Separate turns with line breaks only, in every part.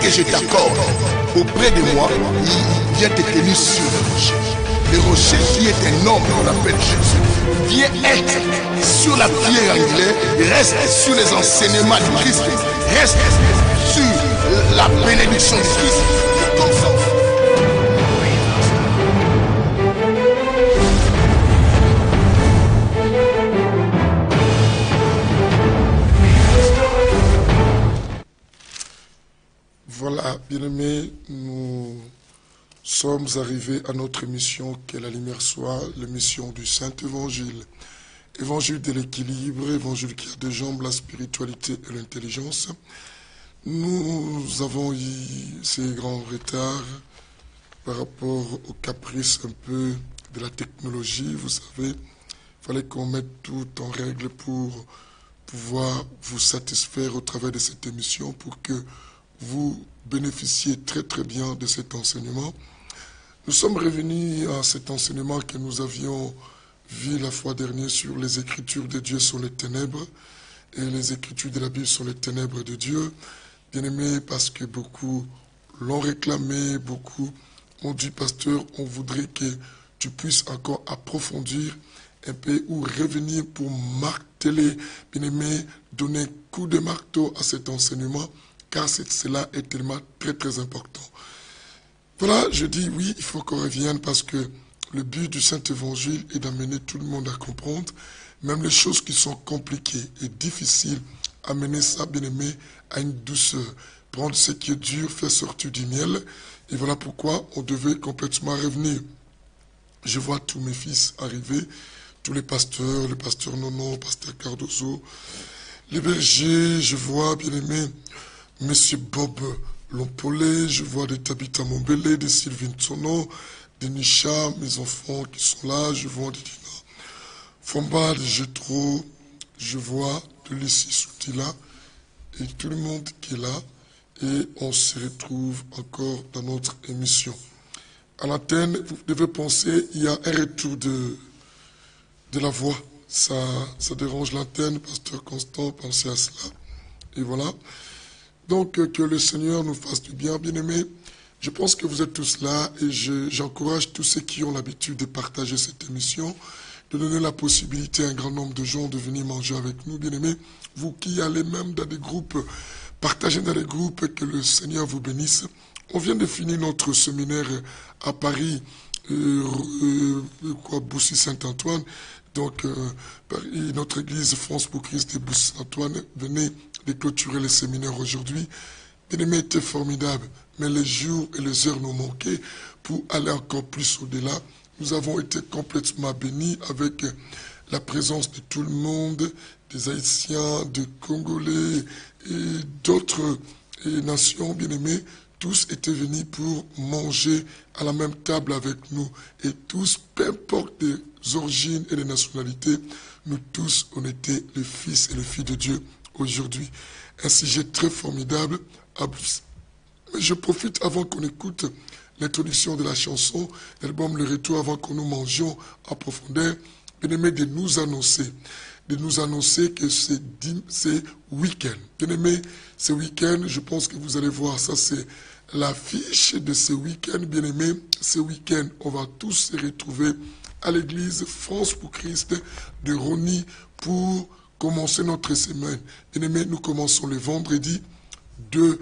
que je t'accorde auprès de moi, il vient te tenir sur le rocher. Le rocher qui est un homme qu'on appelle Jésus vient être sur la pierre angulaire, reste sur les enseignements du Christ, reste sur la bénédiction du Christ. Comme ça.
Voilà, bien-aimés, nous sommes arrivés à notre mission, que la lumière soit, l'émission du Saint-Évangile. Évangile de l'équilibre, évangile qui a deux jambes, la spiritualité et l'intelligence. Nous avons eu ces grands retards par rapport aux caprices un peu de la technologie. Vous savez, il fallait qu'on mette tout en règle pour pouvoir vous satisfaire au travers de cette émission, pour que vous bénéficiez très très bien de cet enseignement. Nous sommes revenus à cet enseignement que nous avions vu la fois dernière sur les Écritures de Dieu sont les ténèbres et les Écritures de la Bible sont les ténèbres de Dieu. Bien aimé, parce que beaucoup l'ont réclamé, beaucoup ont dit, pasteur, on voudrait que tu puisses encore approfondir un peu ou revenir pour marteler, bien aimé, donner un coup de marteau à cet enseignement, car cela est tellement très très important. Voilà, je dis oui, il faut qu'on revienne parce que le but du Saint-Évangile est d'amener tout le monde à comprendre, même les choses qui sont compliquées et difficiles, amener ça, bien aimé, à une douceur. Prendre ce qui est dur, faire sortir du miel. Et voilà pourquoi on devait complètement revenir. Je vois tous mes fils arriver, tous les pasteurs, le pasteur Nono, le pasteur Cardozo, les bergers, je vois, bien aimé, Monsieur Bob Lompolé, je vois des Tabitha Mombele, des Sylvine Tsono, des Nisha, mes enfants qui sont là, je vois des Dina Fomba, des Jetro, je vois de Lissi Soutila, et tout le monde qui est là, et on se retrouve encore dans notre émission. À l'antenne, vous devez penser, il y a un retour de la voix. Ça dérange l'antenne, pasteur Constant, pensez à cela. Et voilà. Donc, que le Seigneur nous fasse du bien, bien-aimés. Je pense que vous êtes tous là et j'encourage tous ceux qui ont l'habitude de partager cette émission, de donner la possibilité à un grand nombre de gens de venir manger avec nous, bien-aimés. Vous qui allez même dans des groupes, partagez dans des groupes, que le Seigneur vous bénisse. On vient de finir notre séminaire à Paris, Boussy-Saint-Antoine. Donc, notre église France pour Christ de Boussy-Saint-Antoine venait de clôturer le séminaire aujourd'hui. Bien-aimé, était formidable, mais les jours et les heures nous manquaient pour aller encore plus au-delà. Nous avons été complètement bénis avec la présence de tout le monde, des Haïtiens, des Congolais et d'autres nations, bien-aimées. Tous étaient venus pour manger à la même table avec nous. Et tous, peu importe les origines et les nationalités, nous tous, on était les fils et les filles de Dieu aujourd'hui. Un sujet très formidable. Mais je profite avant qu'on écoute l'introduction de la chanson, l'album Le Retour, avant que nous mangions en profondeur, bien-aimé, de nous annoncer que c'est week-end. Bien-aimé, ce week-end, je pense que vous allez voir, ça c'est l'affiche de ce week-end. Bien-aimé, ce week-end, on va tous se retrouver à l'église France pour Christ de Rony pour commencer notre semaine. Bien-aimé, nous commençons le vendredi, le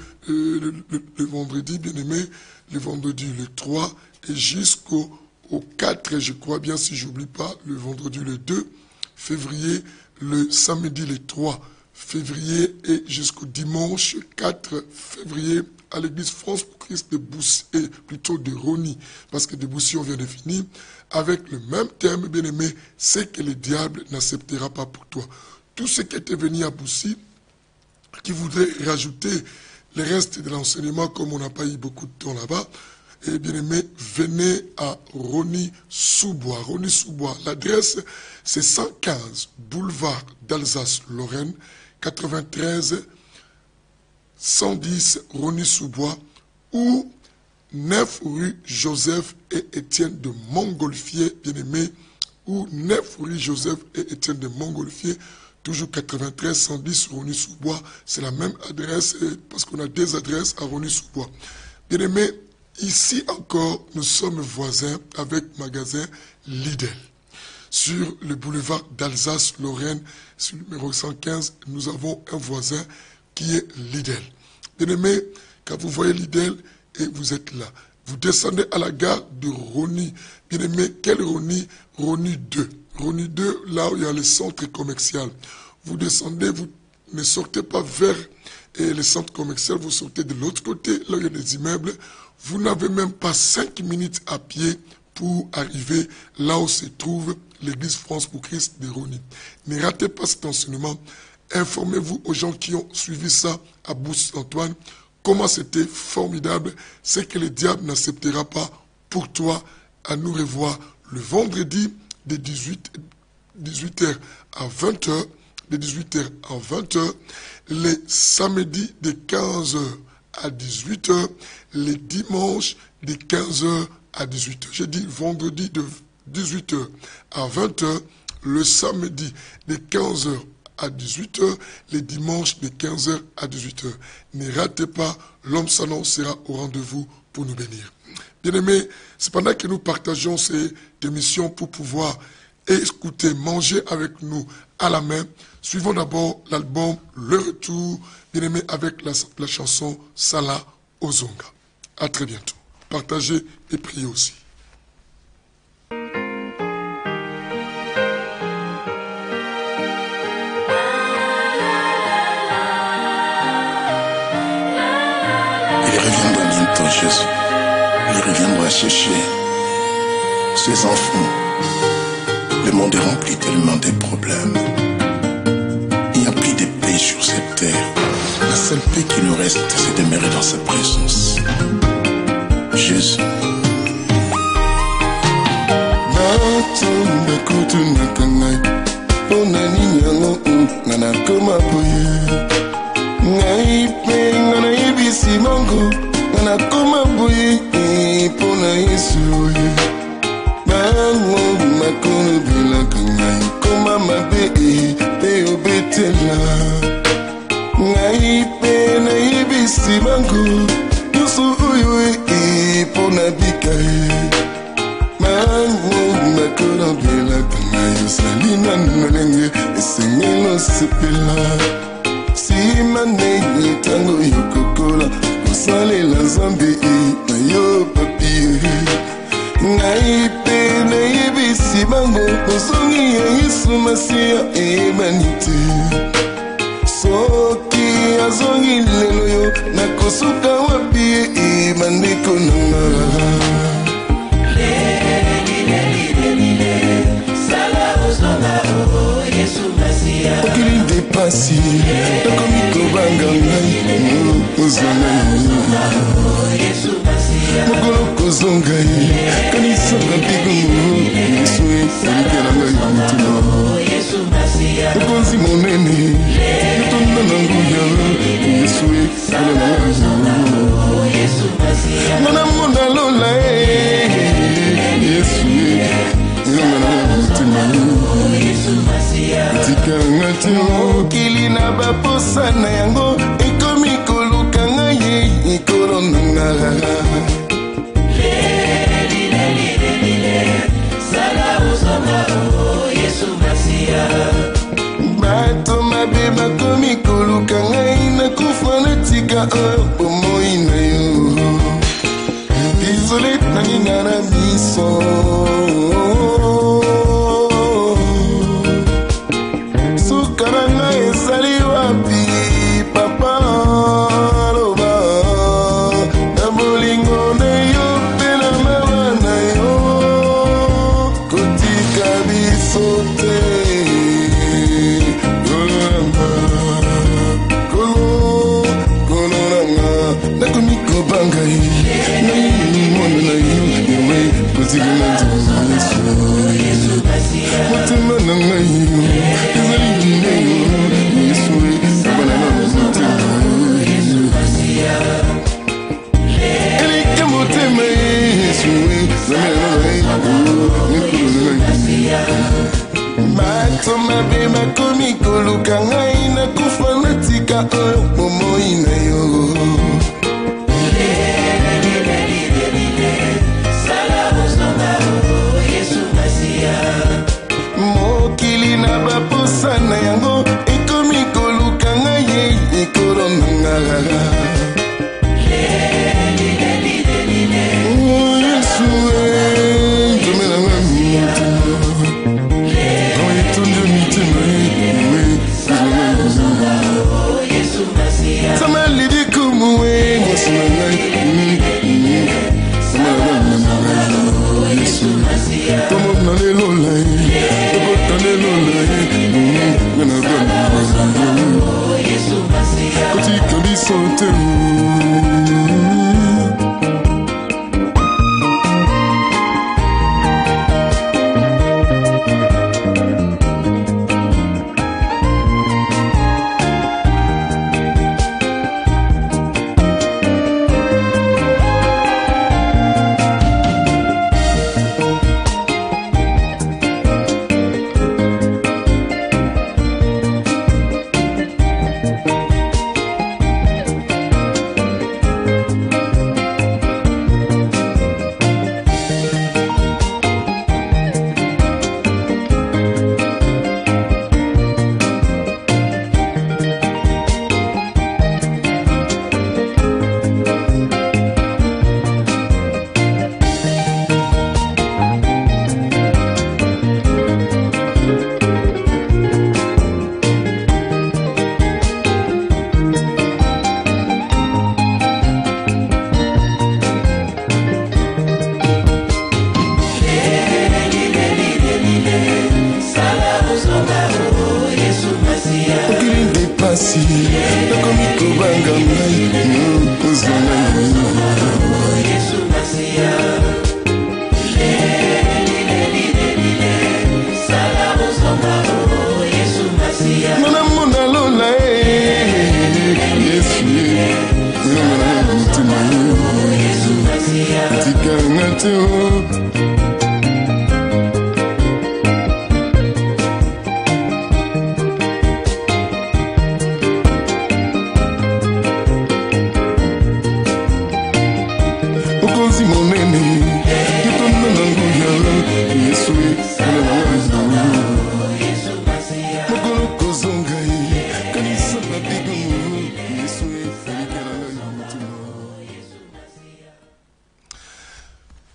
vendredi, bien-aimé, le vendredi le 3 et jusqu'au 4, je crois bien, si j'oublie pas, le vendredi le 2 février, le samedi le 3 février et jusqu'au dimanche 4 février à l'église France pour Christ de Boussy, et plutôt de Rony, parce que de Boussy on vient de finir, avec le même thème, bien-aimé, c'est que le diable n'acceptera pas pour toi. Tous ceux qui étaient venus à Boussy, qui voudraient rajouter le reste de l'enseignement, comme on n'a pas eu beaucoup de temps là-bas, et bien aimé, venez à Rony-sous-Bois. Rony-sous-Bois, l'adresse c'est 115 boulevard d'Alsace-Lorraine, 93 110 Rony-sous-Bois, ou 9 rue Joseph et Étienne de Montgolfier, bien aimé, ou 9 rue Joseph et Étienne de Montgolfier. toujours 93 110 Rosny-sous-Bois. C'est la même adresse parce qu'on a des adresses à Rosny-sous-Bois. Bien aimé, ici encore, nous sommes voisins avec magasin Lidl. Sur le boulevard d'Alsace-Lorraine, sur le numéro 115, nous avons un voisin qui est Lidl. Bien aimé, quand vous voyez Lidl et vous êtes là, vous descendez à la gare de Rosny. Bien aimé, quel Rosny? Rosny 2. Rosny 2, là où il y a le centre commercial. Vous descendez, vous ne sortez pas vers le centre commercial, vous sortez de l'autre côté, là où il y a des immeubles. Vous n'avez même pas 5 minutes à pied pour arriver là où se trouve l'église France pour Christ de Rosny. Ne ratez pas cet enseignement. Informez-vous aux gens qui ont suivi ça à Bousse-Antoine. Comment c'était formidable. C'est que le diable n'acceptera pas pour toi à nous revoir le vendredi de 18h à 20h, de 18h à 20h, les samedis de 15h à 18h, les dimanches de 15h à 18h. J'ai dit vendredi de 18h à 20h, le samedi de 15h à 18h, les dimanches de 15h à 18h. Ne ratez pas, l'homme salon sera au rendez-vous pour nous bénir. Bien-aimés, c'est pendant que nous partageons cette émission pour pouvoir écouter, manger avec nous à la main. Suivons d'abord l'album Le Retour, bien-aimé, avec la chanson Salah Ozonga. À très bientôt. Partagez et priez aussi.
Il reviendra bientôt, Jésus. Il reviendra chercher ses enfants. Le monde est rempli tellement de problèmes. Il n'y a plus de paix sur cette terre. La seule paix qui nous reste, c'est de demeurer dans sa présence. Jésus.
soma be makomi koluka ngai na kufa na tika oyo momoi na yo mokili na baposa na yango ekomi koluka ngai ekolo na ngala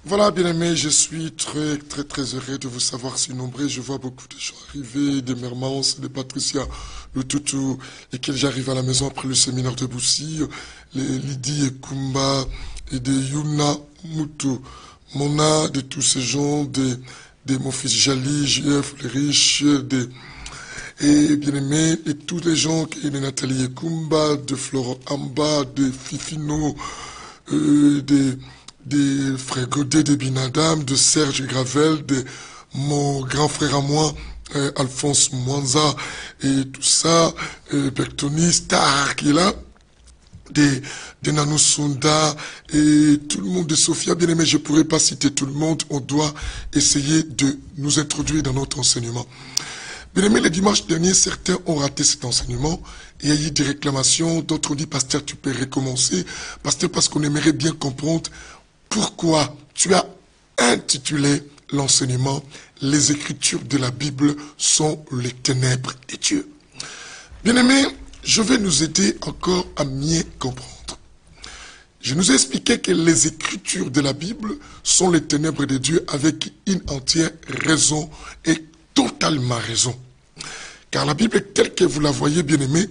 Voilà, bien-aimés, je suis très heureux de vous savoir si nombreux. Je vois beaucoup de gens arriver, de Mermance, de Patricia, le Toutou, lesquels j'arrive à la maison après le séminaire de Boussi, les Lydie et Kumba, et de Yuna Moutou, Mona, de tous ces gens, de mon fils Jali, JF, les riches, et bien-aimés, et tous les gens, de Nathalie et Kumba, de Florent Amba, de Fifino, des frères Godet, de Binadam, de Serge Gravel, de mon grand frère à moi, Alphonse Mwanza, et tout ça, Bertoni, Star qui est là, de Nanou Sunda, et tout le monde de Sophia, bien aimé, je ne pourrais pas citer tout le monde, on doit essayer de nous introduire dans notre enseignement. Bien aimé, le dimanche dernier, certains ont raté cet enseignement, et il y a eu des réclamations, d'autres ont dit, pasteur, tu peux recommencer, pasteur, parce qu'on aimerait bien comprendre pourquoi tu as intitulé l'enseignement « Les Écritures de la Bible sont les ténèbres de Dieu ». Bien-aimés, je vais nous aider encore à mieux comprendre. Je nous ai expliqué que les Écritures de la Bible sont les ténèbres de Dieu avec une entière raison et totalement raison. Car la Bible telle que vous la voyez, bien-aimés,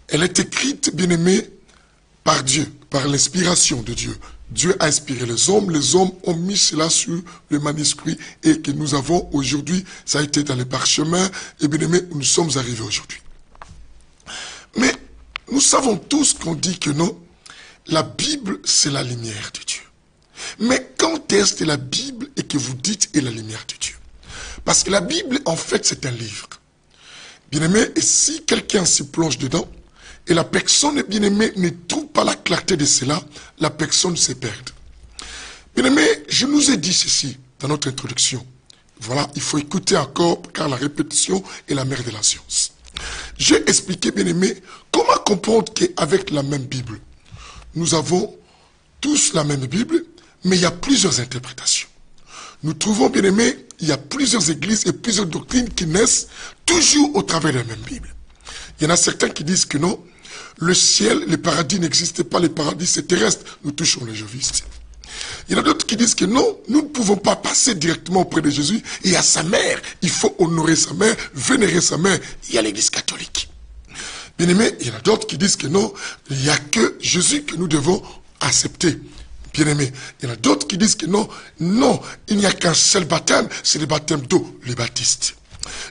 elle est écrite, bien-aimés, par Dieu, par l'inspiration de Dieu. Dieu a inspiré les hommes ont mis cela sur le manuscrit et que nous avons aujourd'hui, ça a été dans les parchemins, et bien aimé, nous sommes arrivés aujourd'hui. Mais nous savons tous qu'on dit que non, la Bible c'est la lumière de Dieu. Mais quand est-ce que la Bible et que vous dites est la lumière de Dieu? Parce que la Bible en fait c'est un livre. Bien aimé, et si quelqu'un s'y plonge dedans, et la personne, bien aimée, ne trouve pas la clarté de cela, la personne se perd. Bien aimé, je nous ai dit ceci dans notre introduction, Voilà, il faut écouter encore, car la répétition est la mère de la science. J'ai expliqué, bien aimé, comment comprendre qu'avec la même Bible, nous avons tous la même Bible, mais il y a plusieurs interprétations. Nous trouvons, bien aimé, il y a plusieurs églises et plusieurs doctrines qui naissent toujours au travers de la même Bible. Il y en a certains qui disent que non, le ciel, le paradis n'existe pas, le paradis c'est terrestre, nous touchons les jéhovistes. Il y en a d'autres qui disent que non, nous ne pouvons pas passer directement auprès de Jésus et à sa mère. Il faut honorer sa mère, vénérer sa mère. Il y a l'église catholique. Bien aimé, il y en a d'autres qui disent que non, il n'y a que Jésus que nous devons accepter. Bien aimé, il y en a d'autres qui disent que non, non, il n'y a qu'un seul baptême, c'est le baptême d'eau, les baptistes.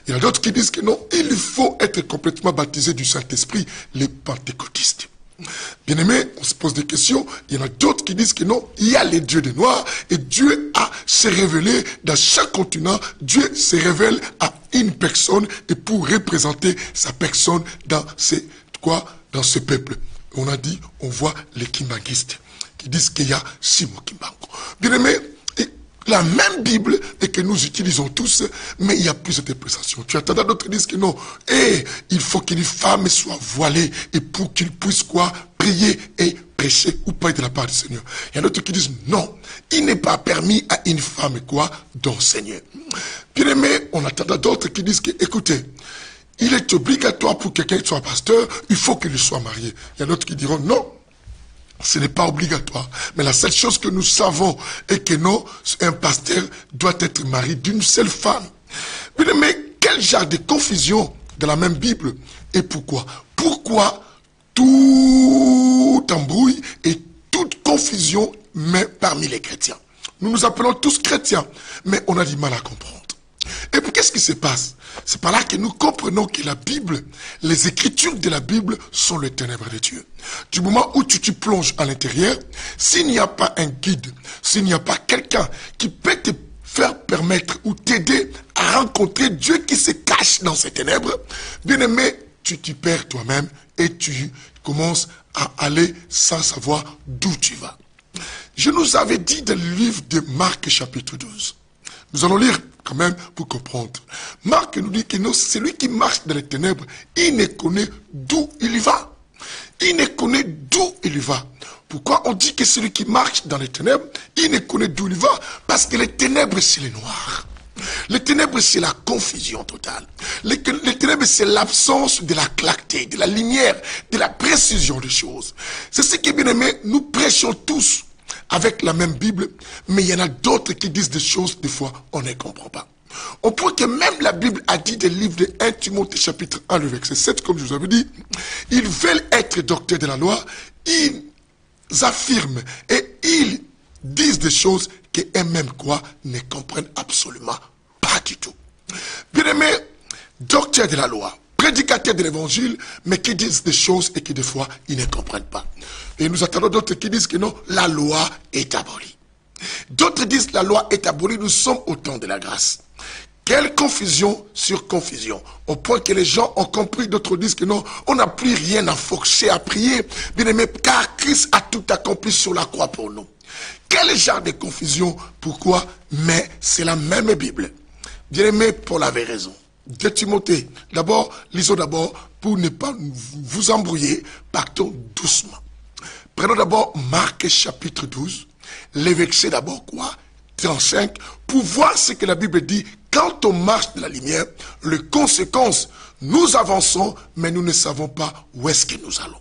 Il y en a d'autres qui disent que non, il faut être complètement baptisé du Saint-Esprit, les pentecôtistes. Bien aimé, on se pose des questions. Il y en a d'autres qui disent que non, il y a les dieux des Noirs et Dieu s'est révélé dans chaque continent. Dieu se révèle à une personne et pour représenter sa personne dans ce peuple. On a dit, on voit les kimbanguistes qui disent qu'il y a Simon Kimbangu. Bien aimé, la même Bible et que nous utilisons tous, mais il y a plus d'interprétations. Tu attends d'autres qui disent que non, il faut qu'une femme soit voilée et pour qu'il puisse prier et prêcher ou pas de la part du Seigneur. Il y en a d'autres qui disent non, il n'est pas permis à une femme d'enseigner. Bien aimé, on attend d'autres qui disent que, écoutez, il est obligatoire pour quelqu'un qui soit pasteur, il faut qu'il soit marié. Il y en a d'autres qui diront non. Ce n'est pas obligatoire. Mais la seule chose que nous savons est que non, un pasteur doit être marié d'une seule femme. Mais quel genre de confusion de la même Bible? Et pourquoi? Pourquoi tout embrouille et toute confusion parmi les chrétiens? Nous nous appelons tous chrétiens, mais on a du mal à comprendre. Et puis qu'est-ce qui se passe? C'est par là que nous comprenons que la Bible, les écritures de la Bible sont les ténèbres de Dieu. Du moment où tu plonges à l'intérieur, s'il n'y a pas un guide, s'il n'y a pas quelqu'un qui peut te faire permettre ou t'aider à rencontrer Dieu qui se cache dans ces ténèbres, bien aimé, tu t'y perds toi-même et tu commences à aller sans savoir d'où tu vas. Je nous avais dit dans le livre de Marc chapitre 12. Nous allons lire quand même pour comprendre. Marc nous dit que non, celui qui marche dans les ténèbres, il ne connaît d'où il va. Il ne connaît d'où il va. Pourquoi on dit que celui qui marche dans les ténèbres, il ne connaît d'où il va? Parce que les ténèbres, c'est le noir. Les ténèbres, c'est la confusion totale. Les ténèbres, c'est l'absence de la clarté, de la lumière, de la précision des choses. C'est ce qui est bien aimé, nous prêchons tous avec la même Bible, mais il y en a d'autres qui disent des choses, des fois, on ne comprend pas. Au point que même la Bible a dit des livres de 1 Timothée chapitre 1, le verset 7, comme je vous avais dit, ils veulent être docteurs de la loi, ils affirment et ils disent des choses qu'eux-mêmes ne comprennent absolument pas du tout. Bien aimé, docteurs de la loi, prédicateurs de l'évangile, mais qui disent des choses et qui des fois, ils ne comprennent pas. Et nous attendons d'autres qui disent que non, la loi est abolie. D'autres disent la loi est abolie, nous sommes au temps de la grâce. Quelle confusion sur confusion. Au point que les gens ont compris, d'autres disent que non, on n'a plus rien à forcer, à prier. Bien aimé, car Christ a tout accompli sur la croix pour nous. Quel genre de confusion? Pourquoi? Mais c'est la même Bible. Bien aimé, Paul avait raison. De Timothée, d'abord, lisons d'abord, pour ne pas vous embrouiller, partons doucement. Prenons d'abord Marc chapitre 12, les versets d'abord 35, pour voir ce que la Bible dit. Quand on marche de la lumière, les conséquences, nous avançons, mais nous ne savons pas où est-ce que nous allons.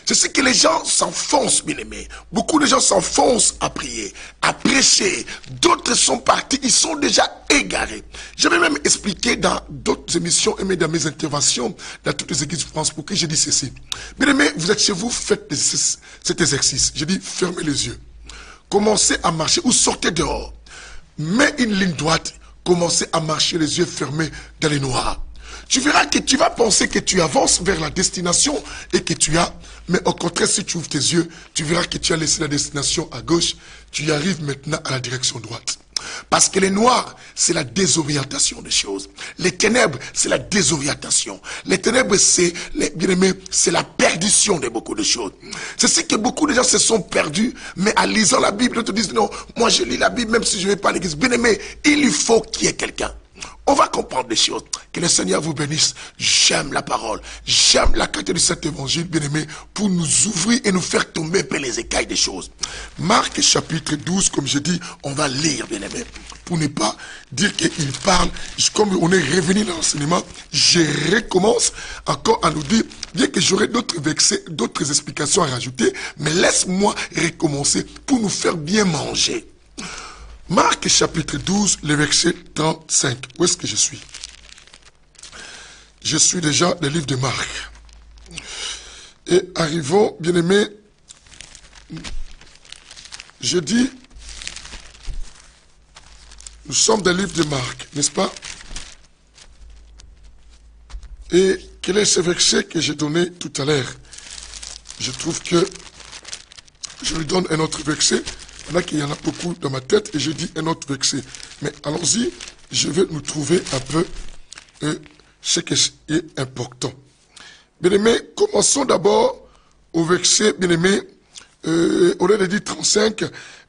C'est ce que les gens s'enfoncent, bien aimés. Beaucoup de gens s'enfoncent à prier, à prêcher. D'autres sont partis, ils sont déjà égarés. J'avais même expliqué dans d'autres émissions et même dans mes interventions dans toutes les églises de France pour que j'ai dit ceci. Bien aimés, vous êtes chez vous, faites cet exercice. Je dis, fermez les yeux. Commencez à marcher ou sortez dehors. Mets une ligne droite. Commencez à marcher les yeux fermés dans les noirs. Tu verras que tu vas penser que tu avances vers la destination et que tu as, mais au contraire, si tu ouvres tes yeux, tu verras que tu as laissé la destination à gauche, tu y arrives maintenant à la direction droite.
Parce que les noirs, c'est la désorientation des choses. Les ténèbres, c'est la désorientation. Les ténèbres, c'est, bien aimé, c'est la perdition de beaucoup de choses. C'est ce que beaucoup de gens se sont perdus, mais en lisant la Bible, ils te disent, non, moi je lis la Bible, même si je ne vais pas à l'église. Bien aimé, il faut qu'il y ait quelqu'un. On va comprendre des choses. Que le Seigneur vous bénisse. J'aime la parole. J'aime la qualité de cet évangile, bien-aimé, pour nous ouvrir et nous faire tomber par les écailles des choses. Marc chapitre 12, comme je dis, on va lire, bien-aimé, pour ne pas dire qu'il parle. Comme on est revenu dans l'enseignement, je recommence encore à nous dire, bien que j'aurai d'autres versets, d'autres explications à rajouter, mais laisse-moi recommencer pour nous faire bien manger. Marc chapitre 12, le verset 35. Où est-ce que je suis? Je suis déjà dans le livre de Marc. Et arrivons, bien-aimés, je dis, nous sommes dans le livre de Marc, n'est-ce pas? Et quel est ce verset que j'ai donné tout à l'heure? Je trouve que je lui donne un autre verset. Là qu'il y en a beaucoup dans ma tête et je dis un autre verset. Mais allons-y, je vais nous trouver un peu ce qui est important. Bien-aimés, commençons d'abord au verset, bien-aimés, au lieu de dire 35,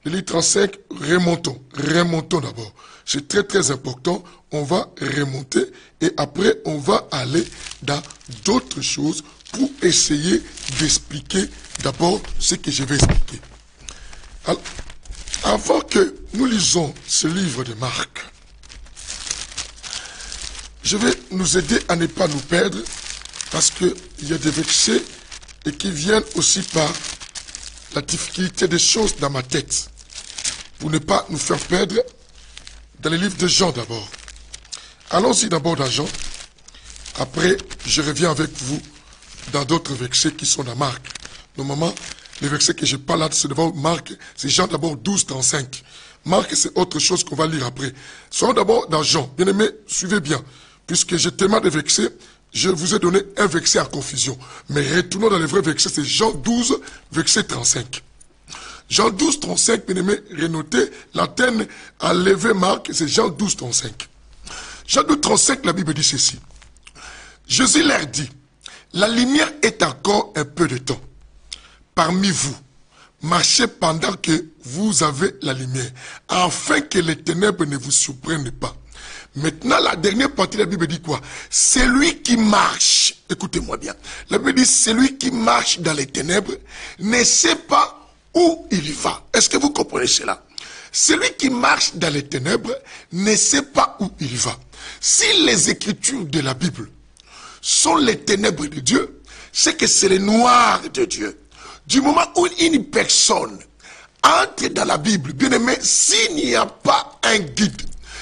de dire 35, remontons d'abord. C'est très très important, on va remonter et après on va aller dans d'autres choses pour essayer d'expliquer d'abord ce que je vais expliquer. Alors, avant que nous lisons ce livre de Marc, je vais nous aider à ne pas nous perdre parce qu'il y a des versets et qui viennent aussi par la difficulté des choses dans ma tête pour ne pas nous faire perdre dans les livres de Jean d'abord. Allons-y d'abord dans Jean. Après, je reviens avec vous dans d'autres versets qui sont dans Marc. Normalement, les versets que je parle là, c'est devant Marc, c'est Jean d'abord 12, 35. Marc, c'est autre chose qu'on va lire après. Soyons d'abord dans Jean. Bien-aimés, suivez bien. Puisque j'ai tellement de versets, je vous ai donné un verset à confusion. Mais retournons dans les vrais versets, c'est Jean 12, verset 35. Jean 12, 35, bien-aimés, renotez, l'antenne a levé Marc, c'est Jean 12, 35. Jean 12, 35, la Bible dit ceci. Jésus leur dit, la lumière est encore un peu de temps. Parmi vous, marchez pendant que vous avez la lumière, afin que les ténèbres ne vous surprennent pas. Maintenant, la dernière partie de la Bible dit quoi? Celui qui marche, écoutez-moi bien, la Bible dit, celui qui marche dans les ténèbres ne sait pas où il va. Est-ce que vous comprenez cela? Celui qui marche dans les ténèbres ne sait pas où il va. Si les écritures de la Bible sont les ténèbres de Dieu, c'est que c'est le noir de Dieu. Du moment où une personne entre dans la Bible, bien aimé, s'il n'y a pas un guide,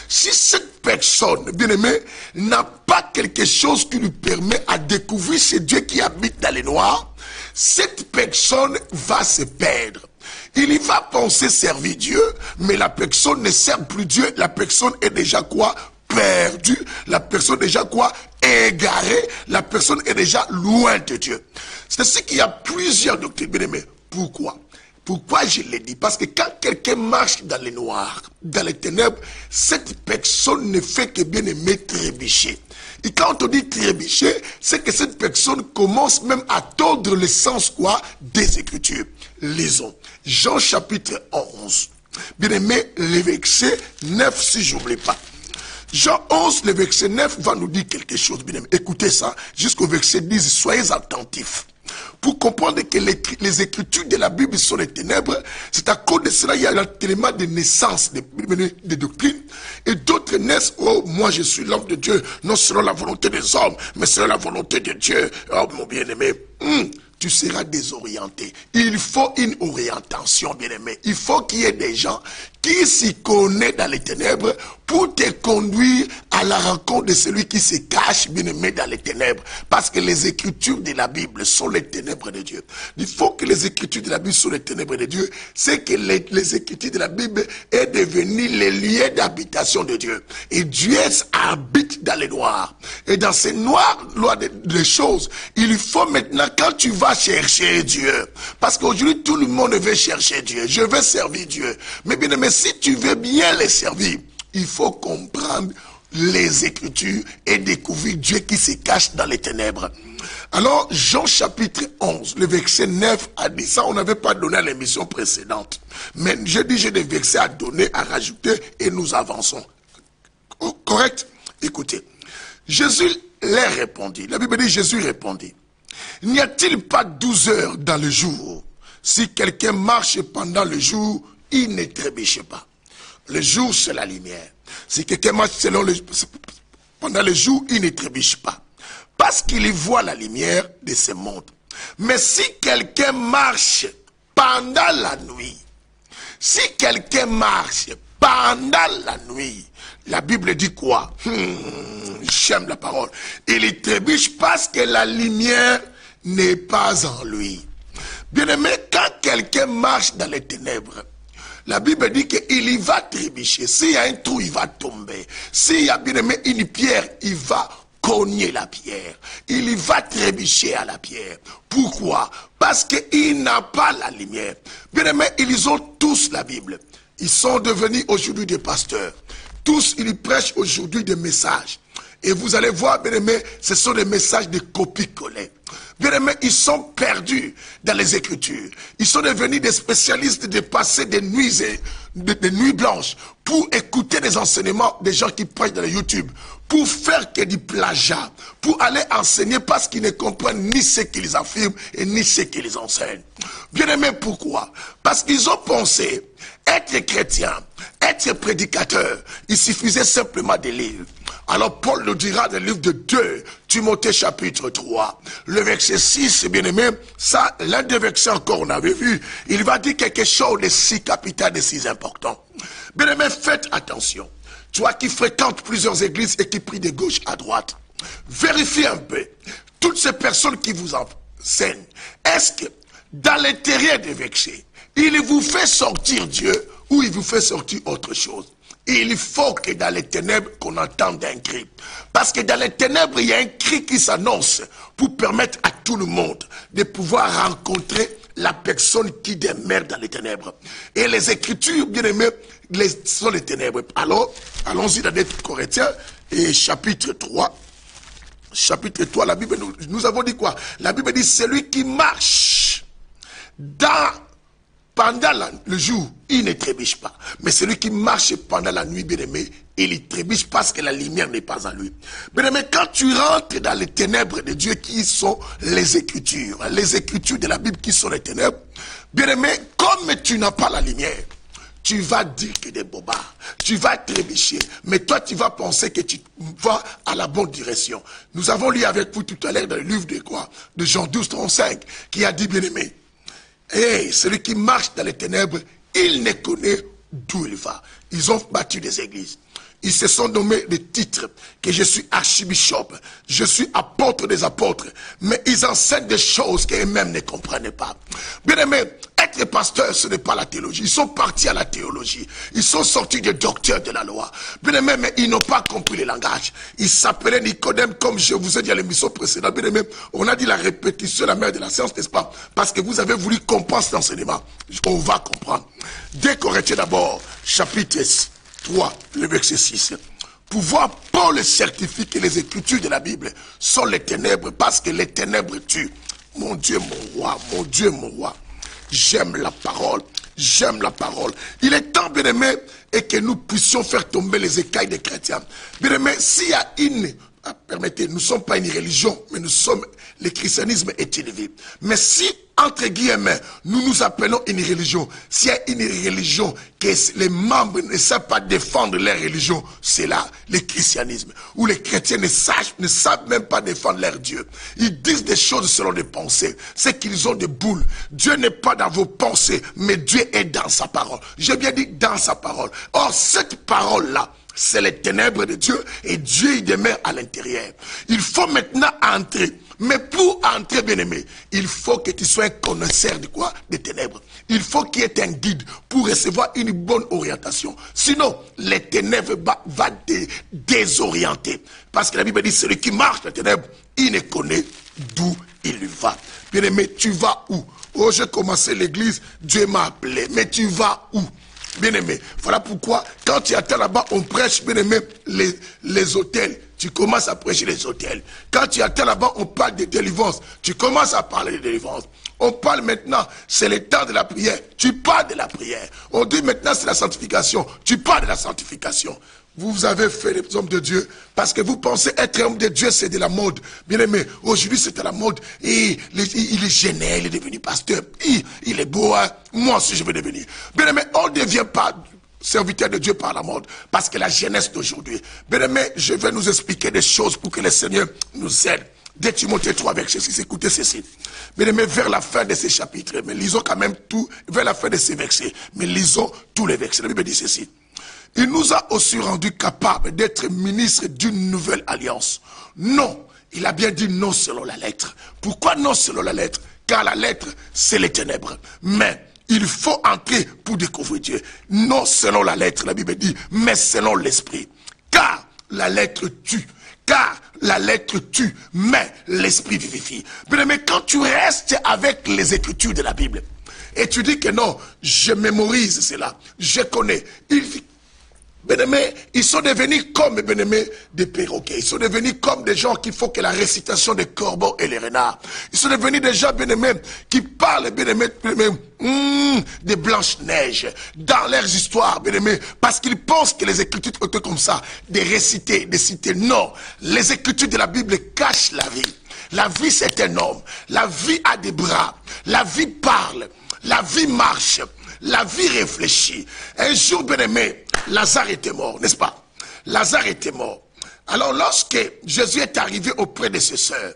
si cette personne, bien aimé, n'a pas quelque chose qui lui permet à découvrir ce Dieu qui habite dans les noirs, cette personne va se perdre. Il y va penser servir Dieu, mais la personne ne sert plus Dieu, la personne est déjà quoi? Perdue, la personne est déjà quoi? Égarée, la personne est déjà loin de Dieu. C'est ce qu'il y a plusieurs doctrines, bien aimés. Pourquoi? Pourquoi je l'ai dit? Parce que quand quelqu'un marche dans les noirs, dans les ténèbres, cette personne ne fait que bien aimer trébucher. Et quand on dit trébucher, c'est que cette personne commence même à tordre le sens quoi? Des Écritures. Lisons. Jean chapitre 11. Bien aimé, le verset 9 si je n'oublie pas. Jean 11, le verset 9 va nous dire quelque chose, bien aimé. Écoutez ça, jusqu'au verset 10, soyez attentifs. Pour comprendre que les écritures de la Bible sont les ténèbres, c'est à cause de cela, il y a tellement de naissances, de doctrines, et d'autres naissent, oh, moi je suis l'homme de Dieu, non selon la volonté des hommes, mais selon la volonté de Dieu. Oh, mon bien-aimé, tu seras désorienté. Il faut une orientation, bien-aimé. Il faut qu'il y ait des gens qui s'y connaissent dans les ténèbres pour te conduire à la rencontre de celui qui se cache, bien-aimé, dans les ténèbres. Parce que les écritures de la Bible sont les ténèbres de Dieu. Il faut que les écritures de la Bible soient les ténèbres de Dieu. C'est que les écritures de la Bible est devenu les lieux d'habitation de Dieu. Et Dieu habite dans les noirs. Et dans ces noirs, des choses, il faut maintenant, quand tu vas chercher Dieu, parce qu'aujourd'hui tout le monde veut chercher Dieu, je veux servir Dieu, mais bien aimé, si tu veux bien les servir, il faut comprendre les Écritures et découvrir Dieu qui se cache dans les ténèbres. Alors, Jean chapitre 11, le verset 9 a dit ça, on n'avait pas donné à l'émission précédente. Mais je dis, j'ai des versets à donner, à rajouter, et nous avançons. Correct? Écoutez, Jésus leur répondit, la Bible dit, Jésus répondit, n'y a-t-il pas 12 heures dans le jour? Si quelqu'un marche pendant le jour, il ne trébuche pas. Le jour, c'est la lumière. Si quelqu'un marche pendant le jour, il ne trébuche pas. Parce qu'il y voit la lumière de ce monde. Mais si quelqu'un marche pendant la nuit, si quelqu'un marche pendant la nuit, la Bible dit quoi? J'aime la parole. Il y trébuche parce que la lumière n'est pas en lui. Bien aimé, quand quelqu'un marche dans les ténèbres, la Bible dit qu'il y va trébucher. S'il y a un trou, il va tomber. S'il y a, bien aimé, une pierre, il va cogner la pierre. Il y va trébucher à la pierre. Pourquoi? Parce qu'il n'a pas la lumière. Bien aimé, ils ont tous la Bible. Ils sont devenus aujourd'hui des pasteurs. Tous, ils prêchent aujourd'hui des messages. Et vous allez voir, bien aimé, ce sont des messages de copie-coller. Bien aimé, ils sont perdus dans les Écritures. Ils sont devenus des spécialistes de passer des nuits, des nuits blanches pour écouter des enseignements des gens qui prêchent dans le YouTube, pour faire que du plagiat, pour aller enseigner parce qu'ils ne comprennent ni ce qu'ils affirment et ni ce qu'ils enseignent. Bien aimé, pourquoi? Parce qu'ils ont pensé être chrétien, être prédicateur, il suffisait simplement de lire. Alors Paul nous dira dans le livre de 2 Timothée chapitre 3, le verset 6, bien aimé, ça, l'un des versets encore on avait vu, il va dire quelque chose de si capital, de si important. Bien aimé, faites attention. Toi qui fréquentes plusieurs églises et qui prient de gauche à droite, vérifiez un peu, toutes ces personnes qui vous enseignent, est-ce que dans l'intérieur des versets, il vous fait sortir Dieu ou il vous fait sortir autre chose? Il faut que dans les ténèbres qu'on entende un cri. Parce que dans les ténèbres, il y a un cri qui s'annonce pour permettre à tout le monde de pouvoir rencontrer la personne qui demeure dans les ténèbres. Et les Écritures, bien aimés, sont les ténèbres. Alors, allons-y dans les Corinthiens et chapitre 3. Chapitre 3, la Bible, nous avons dit quoi? La Bible dit, celui qui marche pendant le jour, il ne trébuche pas. Mais celui qui marche pendant la nuit, bien aimé, il y trébuche parce que la lumière n'est pas en lui. Bien aimé, quand tu rentres dans les ténèbres de Dieu qui sont les Écritures de la Bible qui sont les ténèbres, bien aimé, comme tu n'as pas la lumière, tu vas dire que des bobards, tu vas trébucher, mais toi tu vas penser que tu vas à la bonne direction. Nous avons lu avec vous tout à l'heure dans le livre de quoi? De Jean 12, 35, qui a dit, bien aimé, et celui qui marche dans les ténèbres, il ne connaît d'où il va. Ils ont bâti des églises. Ils se sont nommés des titres, que je suis archibishop, je suis apôtre des apôtres. Mais ils enseignent des choses qu'eux-mêmes ne comprenaient pas. Bien aimé, être pasteur, ce n'est pas la théologie. Ils sont partis à la théologie. Ils sont sortis des docteurs de la loi. Bien aimé, mais ils n'ont pas compris le langage. Ils s'appelaient Nicodème, comme je vous ai dit à l'émission précédente. Bien aimé, on a dit la répétition, la mère de la science, n'est-ce pas? Parce que vous avez voulu comprendre cet enseignement. On va comprendre. 2 Corinthiens d'abord, chapitre 3, le verset 6. Pouvoir Paul certifie que les Écritures de la Bible sont les ténèbres parce que les ténèbres tuent. Mon Dieu, mon roi, mon Dieu, mon roi. J'aime la parole, j'aime la parole. Il est temps, bien aimé, et que nous puissions faire tomber les écailles des chrétiens. Bien aimé, s'il y a permettez, nous ne sommes pas une religion, mais le christianisme est une vie. Mais si, entre guillemets, nous nous appelons une religion, s'il y a une religion que les membres ne savent pas défendre leur religion, c'est là le christianisme. Où les chrétiens ne savent même pas défendre leur Dieu. Ils disent des choses selon des pensées. C'est qu'ils ont des boules. Dieu n'est pas dans vos pensées, mais Dieu est dans sa parole. J'ai bien dit dans sa parole. Or, cette parole-là, c'est les ténèbres de Dieu et Dieu y demeure à l'intérieur. Il faut maintenant entrer. Mais pour entrer, bien-aimé, il faut que tu sois un connaisseur de quoi? Des ténèbres. Il faut qu'il y ait un guide pour recevoir une bonne orientation. Sinon, les ténèbres vont te désorienter. Parce que la Bible dit, celui qui marche dans les ténèbres, il ne connaît d'où il va. Bien-aimé, tu vas où? Oh, j'ai commencé l'église, Dieu m'a appelé. Mais tu vas où? Bien-aimé, voilà pourquoi, quand tu attends là-bas, on prêche, bien-aimé, les hôtels. Tu commences à prêcher les hôtels. Quand tu attends là-bas, on parle de délivrance. Tu commences à parler de délivrance. On parle maintenant, c'est le temps de la prière. Tu parles de la prière. On dit maintenant, c'est la sanctification. Tu parles de la sanctification. Vous avez fait les hommes de Dieu parce que vous pensez être homme de Dieu, c'est de la mode. Bien aimé, aujourd'hui c'est à la mode. Et il est gêné, il est devenu pasteur. Il est beau, hein? Moi aussi je veux devenir. Bien aimé, on ne devient pas serviteur de Dieu par la mode. Parce que la jeunesse d'aujourd'hui. Bien aimé, je vais nous expliquer des choses pour que le Seigneur nous aide. Dès Timothée 3, verset 6, écoutez ceci. Bien aimé, vers la fin de ces chapitres, mais lisons quand même tout, vers la fin de ces versets, mais lisons tous les versets. La Bible dit ceci. Il nous a aussi rendu capables d'être ministres d'une nouvelle alliance. Non, il a bien dit non selon la lettre. Pourquoi non selon la lettre? Car la lettre, c'est les ténèbres. Mais il faut entrer pour découvrir Dieu. Non selon la lettre, la Bible dit, mais selon l'esprit. Car la lettre tue. Car la lettre tue, mais l'esprit vivifie. Mais quand tu restes avec les écritures de la Bible, et tu dis que non, je mémorise cela, je connais, bien-aimés, ils sont devenus comme, bien-aimés, des perroquets. Ils sont devenus comme des gens qui font que la récitation des corbeaux et les renards. Ils sont devenus des gens, bien-aimés, qui parlent, bien-aimés, des Blanches-Neiges dans leurs histoires, bien-aimés, parce qu'ils pensent que les écritures étaient comme ça, des récités, des cités. Non, les écritures de la Bible cachent la vie. La vie, c'est un homme. La vie a des bras. La vie parle. La vie marche. La vie réfléchit. Un jour, bien-aimé, Lazare était mort, n'est-ce pas? Lazare était mort. Alors, lorsque Jésus est arrivé auprès de ses sœurs,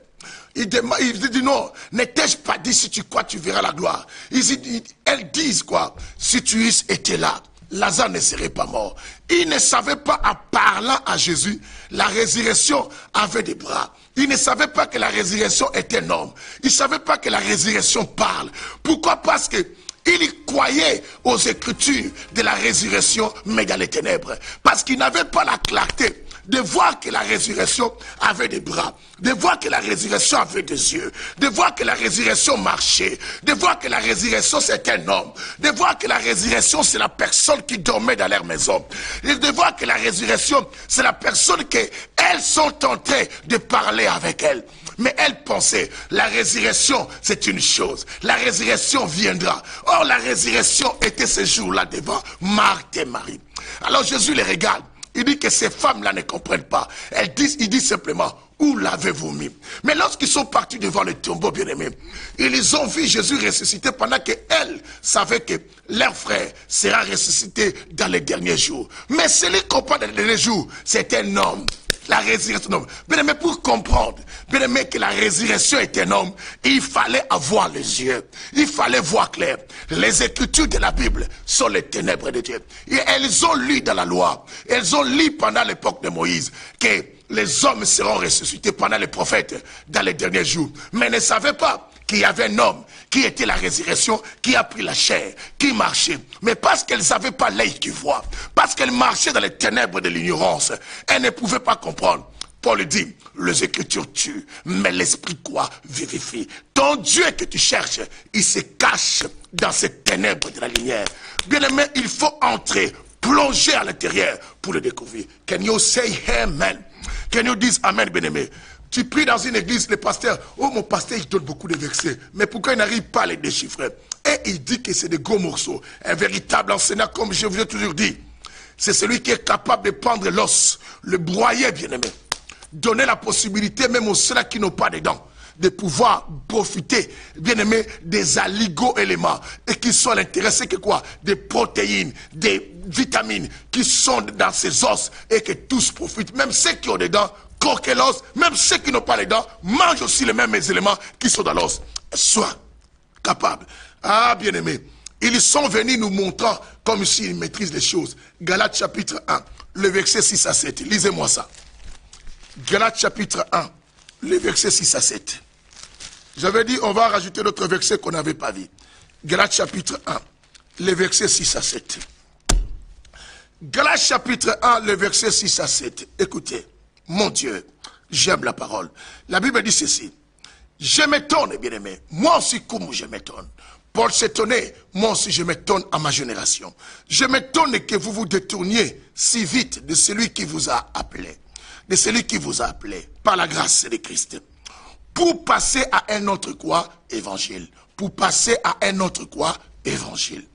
il dit non, n'étais-je pas dit si tu crois, tu verras la gloire. Elles disent quoi? Si tu eusse été là, Lazare ne serait pas mort. Il ne savait pas, en parlant à Jésus, la résurrection avait des bras. Il ne savait pas que la résurrection était un homme. Il ne savait pas que la résurrection parle. Pourquoi? Parce que il croyait aux écritures de la résurrection, mais dans les ténèbres. Parce qu'il n'avait pas la clarté de voir que la résurrection avait des bras, de voir que la résurrection avait des yeux, de voir que la résurrection marchait, de voir que la résurrection c'était un homme, de voir que la résurrection c'est la personne qui dormait dans leur maison, et de voir que la résurrection c'est la personne qu'elles sont tentées de parler avec elle. Mais elle pensait, la résurrection, c'est une chose. La résurrection viendra. Or, la résurrection était ce jour-là devant Marthe et Marie. Alors, Jésus les regarde. Il dit que ces femmes-là ne comprennent pas. Il dit simplement, où l'avez-vous mis? Mais lorsqu'ils sont partis devant le tombeau, bien-aimé, ils ont vu Jésus ressuscité pendant qu'elles savaient que leur frère sera ressuscité dans les derniers jours. Mais celui qui comprend dans les derniers jours, c'est un homme. La résurrection, non. Bien aimé, pour comprendre, bien aimé, que la résurrection est un homme, il fallait avoir les yeux. Il fallait voir clair. Les écritures de la Bible sont les ténèbres de Dieu. Et elles ont lu dans la loi. Elles ont lu pendant l'époque de Moïse que les hommes seront ressuscités pendant les prophètes dans les derniers jours. Mais elles ne savaient pas qu'il y avait un homme qui était la résurrection, qui a pris la chair, qui marchait. Mais parce qu'elles n'avaient pas l'œil qui voit, parce qu'elles marchaient dans les ténèbres de l'ignorance, elles ne pouvaient pas comprendre. Paul dit, les écritures tuent, mais l'esprit quoi vivifie. Ton Dieu que tu cherches, il se cache dans ces ténèbres de la lumière. Bien aimé, il faut entrer, plonger à l'intérieur pour le découvrir. Can you say amen? Can you dis amen, bien aimé? Tu pries dans une église, le pasteur, oh mon pasteur, il donne beaucoup de versets, mais pourquoi il n'arrive pas à les déchiffrer? Et il dit que c'est des gros morceaux. Un véritable enseignant, comme je vous ai toujours dit, c'est celui qui est capable de prendre l'os, le broyer, bien aimé, donner la possibilité même aux ceux qui n'ont pas de dents, de pouvoir profiter, bien aimé, des aligo-éléments, et qui sont à l'intérêt, c'est que quoi? Des protéines, des vitamines qui sont dans ces os, et que tous profitent, même ceux qui ont des dents, croquer l'os, même ceux qui n'ont pas les dents, mangent aussi les mêmes éléments qui sont dans l'os. Sois capable. Ah, bien aimé, ils sont venus nous montrant comme s'ils maîtrisent les choses. Galates chapitre 1, le verset 6 à 7. Lisez-moi ça. Galates chapitre 1, le verset 6 à 7. J'avais dit, on va rajouter d'autres versets qu'on n'avait pas vus. Galates chapitre 1, le verset 6 à 7. Galates chapitre 1, le verset 6 à 7. Écoutez. Mon Dieu, j'aime la parole. La Bible dit ceci. Je m'étonne, bien-aimé. Moi aussi, comme je m'étonne. Paul s'étonnait, moi aussi je m'étonne à ma génération. Je m'étonne que vous vous détourniez si vite de celui qui vous a appelé. De celui qui vous a appelé par la grâce de Christ. Pour passer à un autre quoi? Évangile. Pour passer à un autre quoi? Évangile.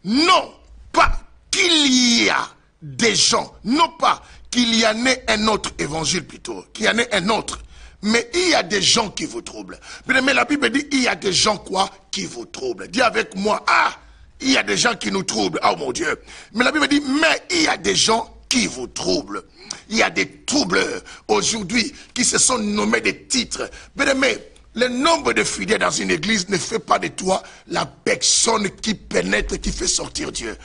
Non, pas qu'il y a des gens, non pas qu'il y en ait un autre évangile plutôt, qu'il y en ait un autre. Mais il y a des gens qui vous troublent. Mais la Bible dit, il y a des gens quoi qui vous troublent. Dis avec moi, il y a des gens qui nous troublent. Oh mon Dieu. Mais la Bible dit, mais il y a des gens qui vous troublent. Il y a des troubleurs aujourd'hui qui se sont nommés des titres. Mais le nombre de fidèles dans une église ne fait pas de toi la personne qui pénètre, qui fait sortir Dieu.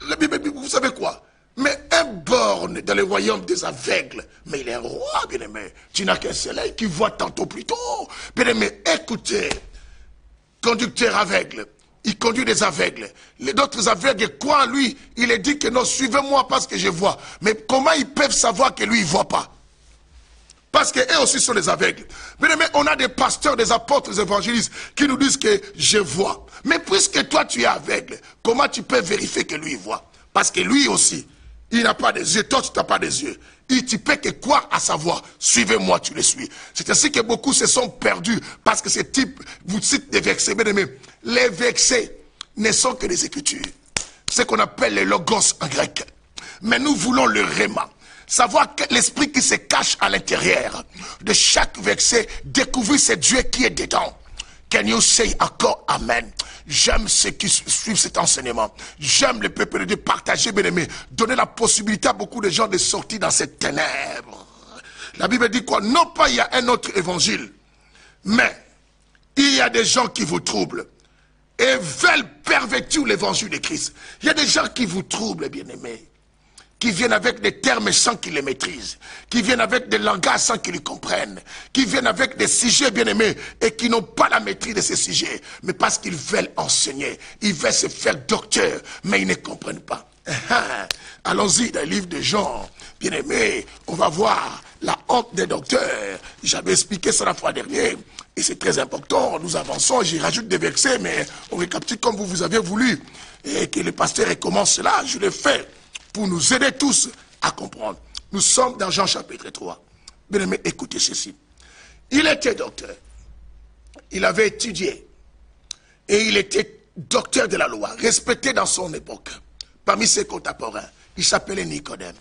La Bible dit, vous savez quoi? Mais un borgne dans le royaume des aveugles, mais il est un roi, bien-aimé. Tu n'as qu'un soleil qui voit tantôt plus tôt. Bien-aimé, écoutez, conducteur aveugle, il conduit des aveugles. Les autres aveugles croient en lui. Il est dit que non, suivez-moi parce que je vois. Mais comment ils peuvent savoir que lui, il ne voit pas? Parce qu'eux aussi sont des aveugles. Bien-aimé, on a des pasteurs, des apôtres, des évangélistes qui nous disent que je vois. Mais puisque toi, tu es aveugle, comment tu peux vérifier que lui, il voit? Parce que lui aussi, il n'a pas des yeux, toi tu n'as pas des yeux. Il ne peut que quoi à savoir? Suivez-moi, tu le suis. C'est ainsi que beaucoup se sont perdus parce que ce type vous cite des versets. Bien aimé, les versets ne sont que des écritures. Ce qu'on appelle les logos en grec. Mais nous voulons le réma. Savoir que l'esprit qui se cache à l'intérieur de chaque verset, découvrir ce Dieu qui est dedans. Can you say encore Amen? J'aime ceux qui suivent cet enseignement. J'aime le peuple de Dieu partager, bien aimé. Donner la possibilité à beaucoup de gens de sortir dans cette ténèbres. La Bible dit quoi? Non pas il y a un autre évangile. Mais il y a des gens qui vous troublent. Et veulent pervertir l'évangile de Christ. Il y a des gens qui vous troublent, bien aimé. Qui viennent avec des termes sans qu'ils les maîtrisent, qui viennent avec des langages sans qu'ils les comprennent, qui viennent avec des sujets bien-aimés et qui n'ont pas la maîtrise de ces sujets, mais parce qu'ils veulent enseigner, ils veulent se faire docteur, mais ils ne comprennent pas. Allons-y dans le livre de Jean, bien-aimé, on va voir la honte des docteurs. J'avais expliqué ça la fois dernière, et c'est très important, nous avançons, j'y rajoute des versets, mais on récapitule comme vous avez voulu, et que le pasteur recommence cela, je le fais. Pour nous aider tous à comprendre. Nous sommes dans Jean chapitre 3. Bien aimé, écoutez ceci. Il était docteur. Il avait étudié. Et il était docteur de la loi, respecté dans son époque. Parmi ses contemporains, il s'appelait Nicodème.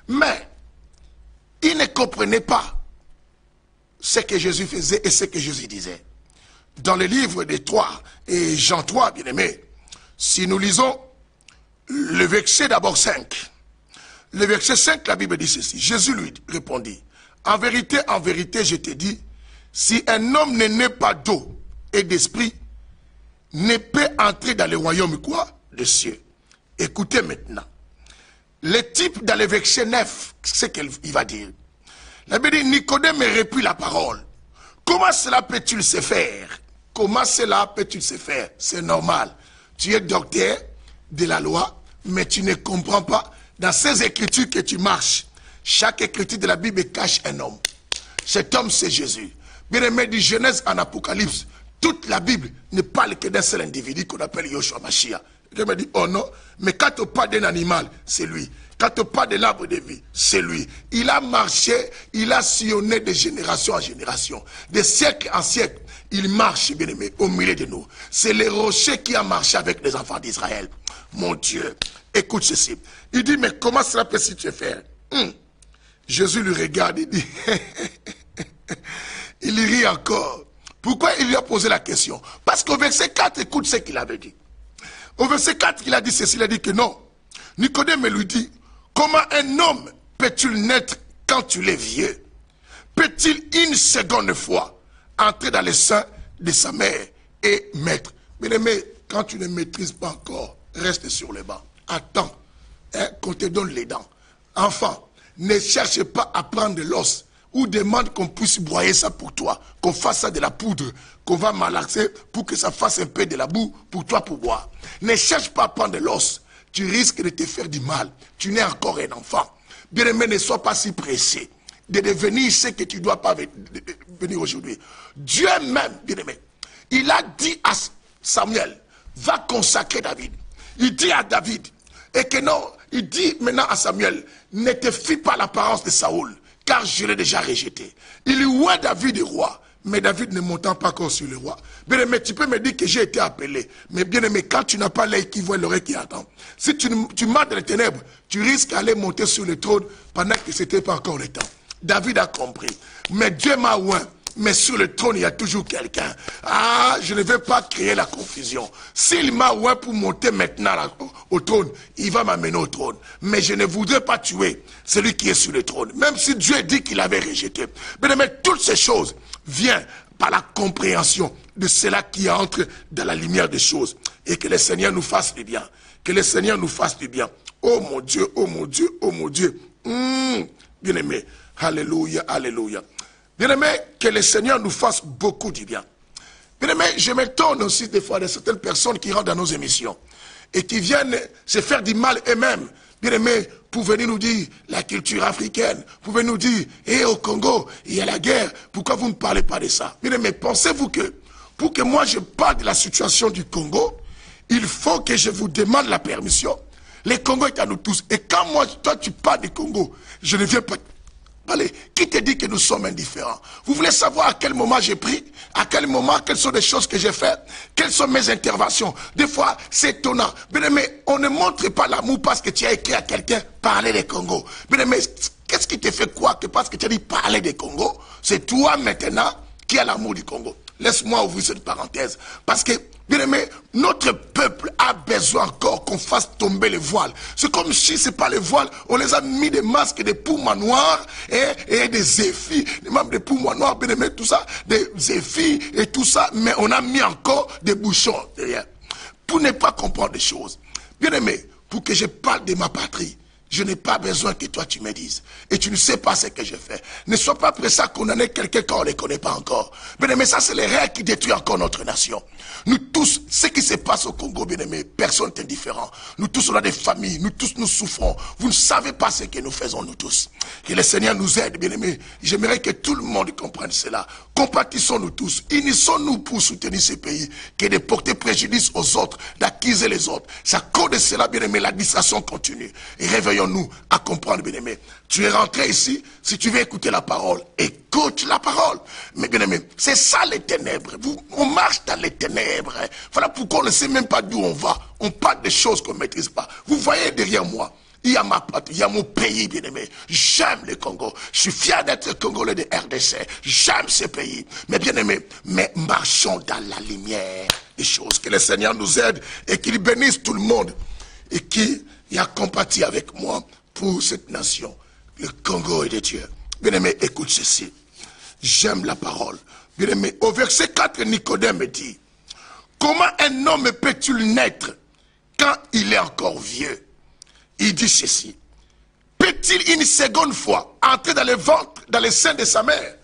Mais, il ne comprenait pas ce que Jésus faisait et ce que Jésus disait. Dans le livre de 3 et Jean 3, bien aimé, si nous lisons le verset d'abord 5. Le verset 5, la Bible dit ceci. Jésus lui répondit, en vérité, je te dis, si un homme n'est né pas d'eau et d'esprit, ne peut entrer dans le royaume quoi? Des cieux. Écoutez maintenant. Le type dans le verset 9, c'est ce qu'il va dire. La Bible dit, Nicodème réprit la parole. Comment cela peut-il se faire? Comment cela peut-il se faire? C'est normal. Tu es docteur de la loi, mais tu ne comprends pas dans ces écritures que tu marches. Chaque écriture de la Bible cache un homme. Cet homme, c'est Jésus. Bien aimé, du Genèse en Apocalypse, toute la Bible ne parle que d'un seul individu qu'on appelle Yoshua Mashiach. Je me dis, oh non, mais quand on parle d'un animal, c'est lui. Quand on parle de l'arbre de vie, c'est lui. Il a marché, il a sillonné de génération en génération, de siècle en siècle. Il marche, bien aimé, au milieu de nous. C'est le rocher qui a marché avec les enfants d'Israël. Mon Dieu, écoute ceci. Il dit, mais comment cela peut-il se faire? Jésus lui regarde, il dit, il rit encore. Pourquoi il lui a posé la question? Parce qu'au verset 4, écoute ce qu'il avait dit. Au verset 4, il a dit ceci, il a dit que non. Nicodème lui dit, comment un homme peut-il naître quand tu es vieux? Peut-il une seconde fois entrer dans le sein de sa mère et mettre? Bien aimé, quand tu ne maîtrises pas encore, reste sur les bancs. Attends qu'on te donne les dents. Enfant, ne cherche pas à prendre de l'os ou demande qu'on puisse broyer ça pour toi, qu'on fasse ça de la poudre, qu'on va malaxer pour que ça fasse un peu de la boue pour toi pour boire. Ne cherche pas à prendre de l'os. Tu risques de te faire du mal. Tu n'es encore un enfant. Bien-aimé, ne sois pas si pressé de devenir ce que tu ne dois pas venir aujourd'hui. Dieu même, bien-aimé, il a dit Samuel va consacrer David. Il dit à David, et que non, il dit maintenant à Samuel, ne te fie pas à l'apparence de Saoul, car je l'ai déjà rejeté. Il oint David roi, mais David ne montant pas encore sur le roi. Bien aimé, tu peux me dire que j'ai été appelé, mais bien aimé, quand tu n'as pas l'œil qui voit, l'oreille qui attend, si tu marches dans les ténèbres, tu risques d'aller monter sur le trône pendant que ce n'était pas encore le temps. David a compris, mais Dieu m'a oint. Mais sur le trône, il y a toujours quelqu'un. Ah, je ne vais pas créer la confusion. S'il m'a oint pour monter maintenant au trône, il va m'amener au trône. Mais je ne voudrais pas tuer celui qui est sur le trône. Même si Dieu dit qu'il avait rejeté. Mais toutes ces choses viennent par la compréhension de cela qui entre dans la lumière des choses. Et que le Seigneur nous fasse du bien. Que le Seigneur nous fasse du bien. Oh mon Dieu, oh mon Dieu, oh mon Dieu. Bien aimé. Alléluia, alléluia. Bien-aimé, que le Seigneur nous fasse beaucoup du bien. Bien-aimé, je m'étonne aussi des fois de certaines personnes qui rentrent dans nos émissions et qui viennent se faire du mal eux-mêmes. Bien-aimé, pour venir nous dire la culture africaine, pour venir nous dire, au Congo, il y a la guerre, pourquoi vous ne parlez pas de ça? Bien-aimé, pensez-vous que pour que moi je parle de la situation du Congo, il faut que je vous demande la permission. Le Congo est à nous tous. Et quand moi, toi tu parles du Congo, je ne viens pas... Allez, qui te dit que nous sommes indifférents? Vous voulez savoir à quel moment j'ai pris? À quel moment, quelles sont les choses que j'ai faites? Quelles sont mes interventions? Des fois, c'est étonnant. Bien aimé, on ne montre pas l'amour parce que tu as écrit à quelqu'un parler des Congo. Bien aimé, qu'est-ce qui te fait quoi que parce que tu as dit parler des Congo? C'est toi maintenant qui as l'amour du Congo. Laisse-moi ouvrir cette parenthèse. Parce que, bien aimé, notre peuple a besoin encore qu'on fasse tomber les voiles. C'est comme si ce n'est pas les voiles, on les a mis des masques, des poumons noirs et des effis, des membres des poumons noirs, bien aimé, tout ça, des effis et tout ça, mais on a mis encore des bouchons derrière. Pour ne pas comprendre des choses. Bien aimé, pour que je parle de ma patrie, je n'ai pas besoin que toi tu me dises. Et tu ne sais pas ce que je fais. Ne sois pas pressé à condamner quelqu'un quand on ne les connaît pas encore. Bien aimé, ça c'est les règles qui détruisent encore notre nation. Nous tous, ce qui se passe au Congo, bien aimé, personne n'est indifférent. Nous tous on a des familles, nous tous nous souffrons. Vous ne savez pas ce que nous faisons nous tous. Que le Seigneur nous aide, bien aimé. J'aimerais que tout le monde comprenne cela. Compatissons-nous tous. Unissons-nous pour soutenir ces pays. Que de porter préjudice aux autres, d'accuser les autres. C'est à cause de cela, bien aimé, la distraction continue. Et réveillons-nous à comprendre, bien aimé. Tu es rentré ici, si tu veux écouter la parole, écoute la parole. Mais bien aimé, c'est ça les ténèbres. On marche dans les ténèbres. Voilà pourquoi on ne sait même pas d'où on va. On parle des choses qu'on ne maîtrise pas. Vous voyez derrière moi, il y a ma patrie, il y a mon pays, bien aimé. J'aime le Congo. Je suis fier d'être Congolais de RDC. J'aime ce pays. Mais bien aimé, mais marchons dans la lumière des choses. Que le Seigneur nous aide et qu'il bénisse tout le monde. Et qu'il a compati avec moi pour cette nation. Le Congo est de Dieu. Bien aimé, écoute ceci. J'aime la parole. Bien aimé, au verset 4, Nicodème dit, comment un homme peut-il naître quand il est encore vieux? Il dit ceci. Peut-il une seconde fois entrer dans le ventre, dans le sein de sa mère?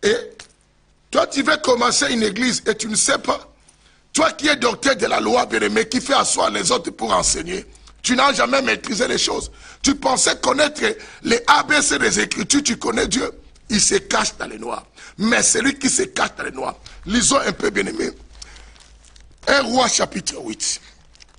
Et toi, tu veux commencer une église et tu ne sais pas. Toi qui es docteur de la loi, bien aimé, qui fait asseoir les autres pour enseigner. Tu n'as jamais maîtrisé les choses. Tu pensais connaître les ABC des Écritures, tu connais Dieu. Il se cache dans les noirs. Mais celui qui se cache dans les noirs, lisons un peu, bien aimé. 1 Roi chapitre 8.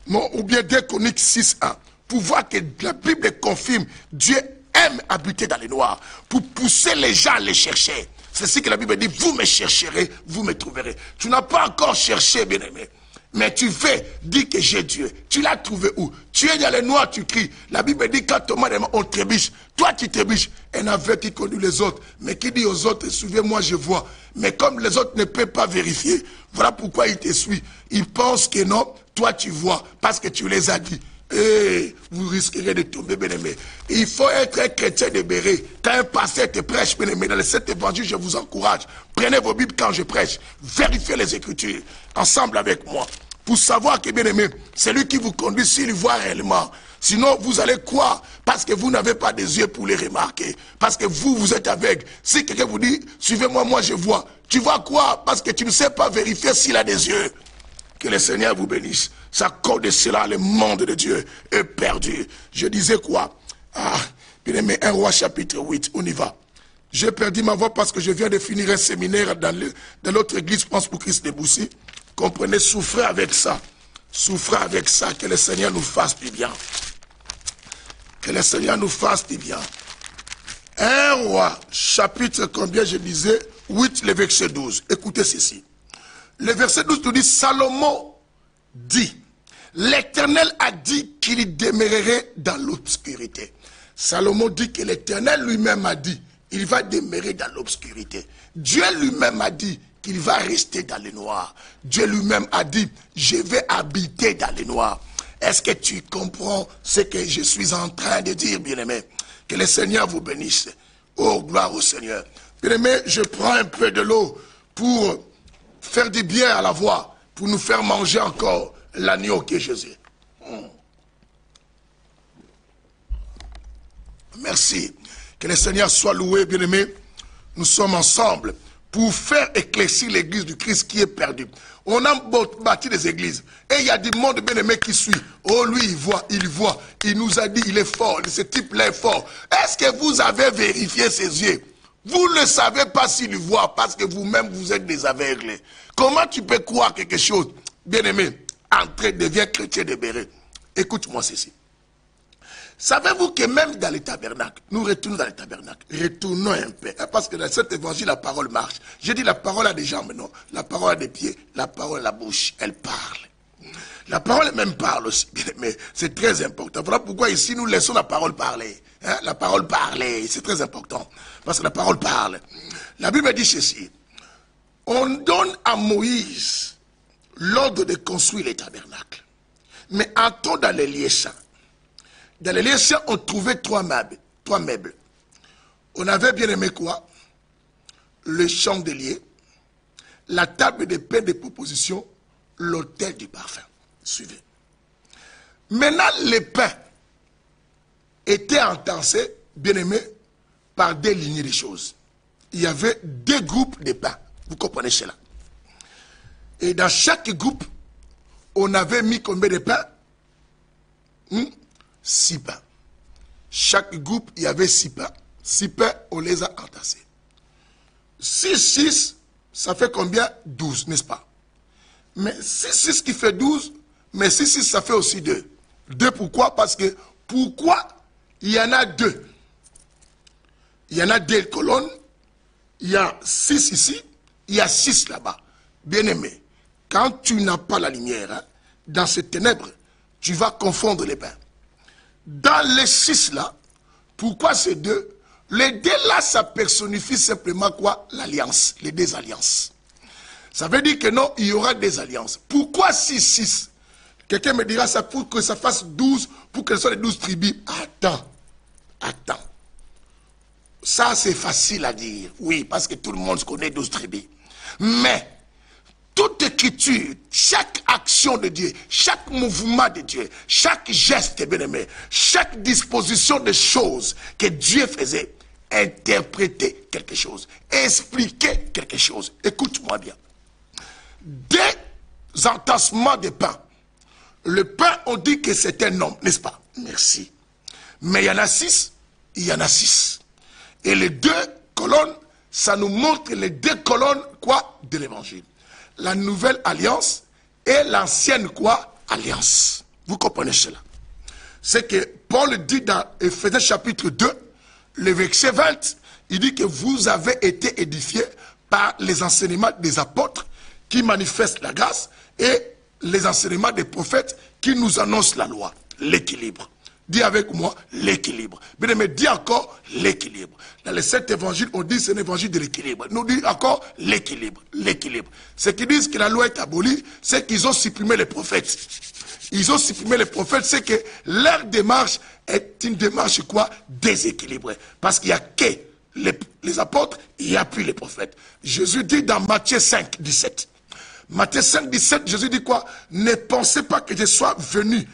Non, ou bien 2 Chroniques 6:1. Pour voir que la Bible confirme, Dieu aime habiter dans les noirs. Pour pousser les gens à les chercher. C'est ce que la Bible dit, vous me chercherez, vous me trouverez. Tu n'as pas encore cherché, bien aimé. Mais tu fais, dis que j'ai Dieu. Tu l'as trouvé où? Tu es dans les noirs, tu cries. La Bible dit quand Thomas demande, on trébiche. Toi tu trébiches. Un aveugle qui conduit les autres. Mais qui dit aux autres, suivez-moi, je vois. Mais comme les autres ne peuvent pas vérifier, voilà pourquoi ils te suivent. Ils pensent que non, toi tu vois, parce que tu les as dit. Et vous risquerez de tomber, bien aimé. Il faut être un chrétien de béret. Quand un pasteur te prêche, bien aimé, dans les 7 évangiles, je vous encourage. Prenez vos Bibles quand je prêche. Vérifiez les Écritures ensemble avec moi. Pour savoir que, bien aimé, c'est lui qui vous conduit s'il voit réellement. Sinon, vous allez croire parce que vous n'avez pas des yeux pour les remarquer. Parce que vous êtes aveugle. Si quelqu'un vous dit, suivez-moi, moi je vois. Tu vas croire parce que tu ne sais pas vérifier s'il a des yeux. Que le Seigneur vous bénisse. Ça cause de cela, le monde de Dieu est perdu. Je disais quoi? Ah, bien aimé, 1 Roi chapitre 8, on y va. J'ai perdu ma voix parce que je viens de finir un séminaire dans l'autre église, France pour Christ de Boussy.
Comprenez, souffrez avec ça. Souffrez avec ça, que le Seigneur nous fasse du bien. Que le Seigneur nous fasse du bien. 1 Roi, chapitre combien je disais 8, le verset 12. Écoutez ceci. Le verset 12 nous dit, Salomon dit, l'Éternel a dit qu'il demeurerait dans l'obscurité. Salomon dit que l'Éternel lui-même a dit, il va demeurer dans l'obscurité. Dieu lui-même a dit qu'il va rester dans le noir. Dieu lui-même a dit, je vais habiter dans le noir. Est-ce que tu comprends ce que je suis en train de dire, bien-aimé? Que le Seigneur vous bénisse. Oh, gloire au Seigneur. Bien-aimé, je prends un peu de l'eau pour faire du bien à la voix, pour nous faire manger encore l'agneau qui est Jésus. Merci. Que le Seigneur soit loué, bien-aimé. Nous sommes ensemble pour faire éclaircir l'église du Christ qui est perdue. On a bâti des églises. Et il y a du monde bien-aimé qui suit. Oh, lui, il voit. Il nous a dit, il est fort. Ce type-là est fort. Est-ce que vous avez vérifié ses yeux? Vous ne savez pas s'il voit parce que vous-même, vous êtes des aveugles. Comment tu peux croire quelque chose? Bien-aimé, entrez, deviens chrétien de Béret. Écoute-moi ceci. Savez-vous que même dans les tabernacles, nous retournons dans les tabernacles, retournons un peu, parce que dans cet évangile, la parole marche. J'ai dit la parole a des jambes, non? La parole a des pieds, la parole a la bouche, elle parle. La parole même parle aussi, mais c'est très important. Voilà pourquoi ici nous laissons la parole parler. Hein? La parole parler, c'est très important, parce que la parole parle. La Bible dit ceci, on donne à Moïse l'ordre de construire les tabernacles. Mais entrons dans les lieux saints. Dans les lieux saints, on trouvait trois meubles. On avait bien aimé quoi? Le chandelier, la table de pain de proposition, l'autel du parfum. Suivez. Maintenant, les pains étaient entassés, bien aimé, par des lignées de choses. Il y avait deux groupes de pains. Vous comprenez cela? Et dans chaque groupe, on avait mis combien de pains? 6 pains. Chaque groupe, il y avait 6 pains. 6 pains, on les a entassés. 6, ça fait combien? 12, n'est-ce pas? Mais 6 qui fait 12, mais 6, ça fait aussi 2. 2 pourquoi? Parce que, pourquoi il y en a 2? Il y en a 2 colonnes, il y a 6 ici, il y a 6 là-bas. Bien-aimé, quand tu n'as pas la lumière, hein, dans ces ténèbres, tu vas confondre les pains. Dans les 6 là, pourquoi ces 2? Les 2 là, ça personnifie simplement quoi? L'alliance, les 2 alliances. Ça veut dire que non, il y aura des alliances. Pourquoi 6? Quelqu'un me dira ça pour que ça fasse 12, pour que ce soit les 12 tribus. Attends. Ça, c'est facile à dire. Oui, parce que tout le monde connaît 12 tribus. Mais, toute écriture, chaque action de Dieu, chaque mouvement de Dieu, chaque geste, bien-aimé, chaque disposition de choses que Dieu faisait, interprétait quelque chose, expliquait quelque chose. Écoute-moi bien. Des entassements de pain. Le pain, on dit que c'est un homme, n'est-ce pas? Merci. Mais il y en a 6, il y en a 6. Et les 2 colonnes, ça nous montre les 2 colonnes, quoi? De l'évangile. La nouvelle alliance et l'ancienne quoi? Alliance. Vous comprenez cela? C'est que Paul dit dans Éphésiens chapitre 2, le verset 20, il dit que vous avez été édifiés par les enseignements des apôtres qui manifestent la grâce et les enseignements des prophètes qui nous annoncent la loi. L'équilibre. Dis avec moi, l'équilibre. Bien aimé, dis encore l'équilibre. Dans les 7 évangiles, on dit c'est un évangile de l'équilibre. Nous dit encore l'équilibre. L'équilibre. Ceux qui disent que la loi est abolie, c'est qu'ils ont supprimé les prophètes. Ils ont supprimé les prophètes, c'est que leur démarche est une démarche quoi? Déséquilibrée. Parce qu'il n'y a que les apôtres, il n'y a plus les prophètes. Jésus dit dans Matthieu 5, 17. Matthieu 5, 17, Jésus dit quoi? Ne pensez pas que je sois venu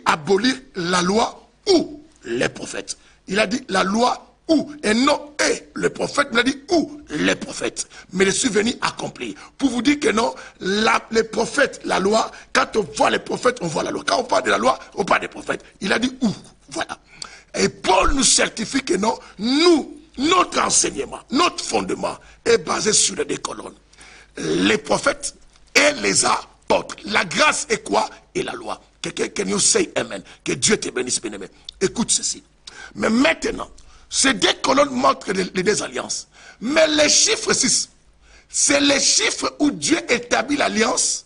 abolir la loi ou les prophètes. Il a dit la loi ou, et non et le prophète, il a dit ou les prophètes. Mais je suis venu accomplir. Pour vous dire que non, les prophètes, la loi, quand on voit les prophètes, on voit la loi. Quand on parle de la loi, on parle des prophètes. Il a dit ou, voilà. Et Paul nous certifie que non, nous, notre enseignement, notre fondement est basé sur les 2 colonnes. Les prophètes
et les apôtres. La grâce est quoi? Et la loi. Quelqu'un can you say amen? Que Dieu te bénisse, bien-aimé. Écoute ceci. Mais maintenant, ces deux colonnes montrent les deux alliances. Mais les chiffres 6, c'est les chiffres où Dieu établit l'alliance.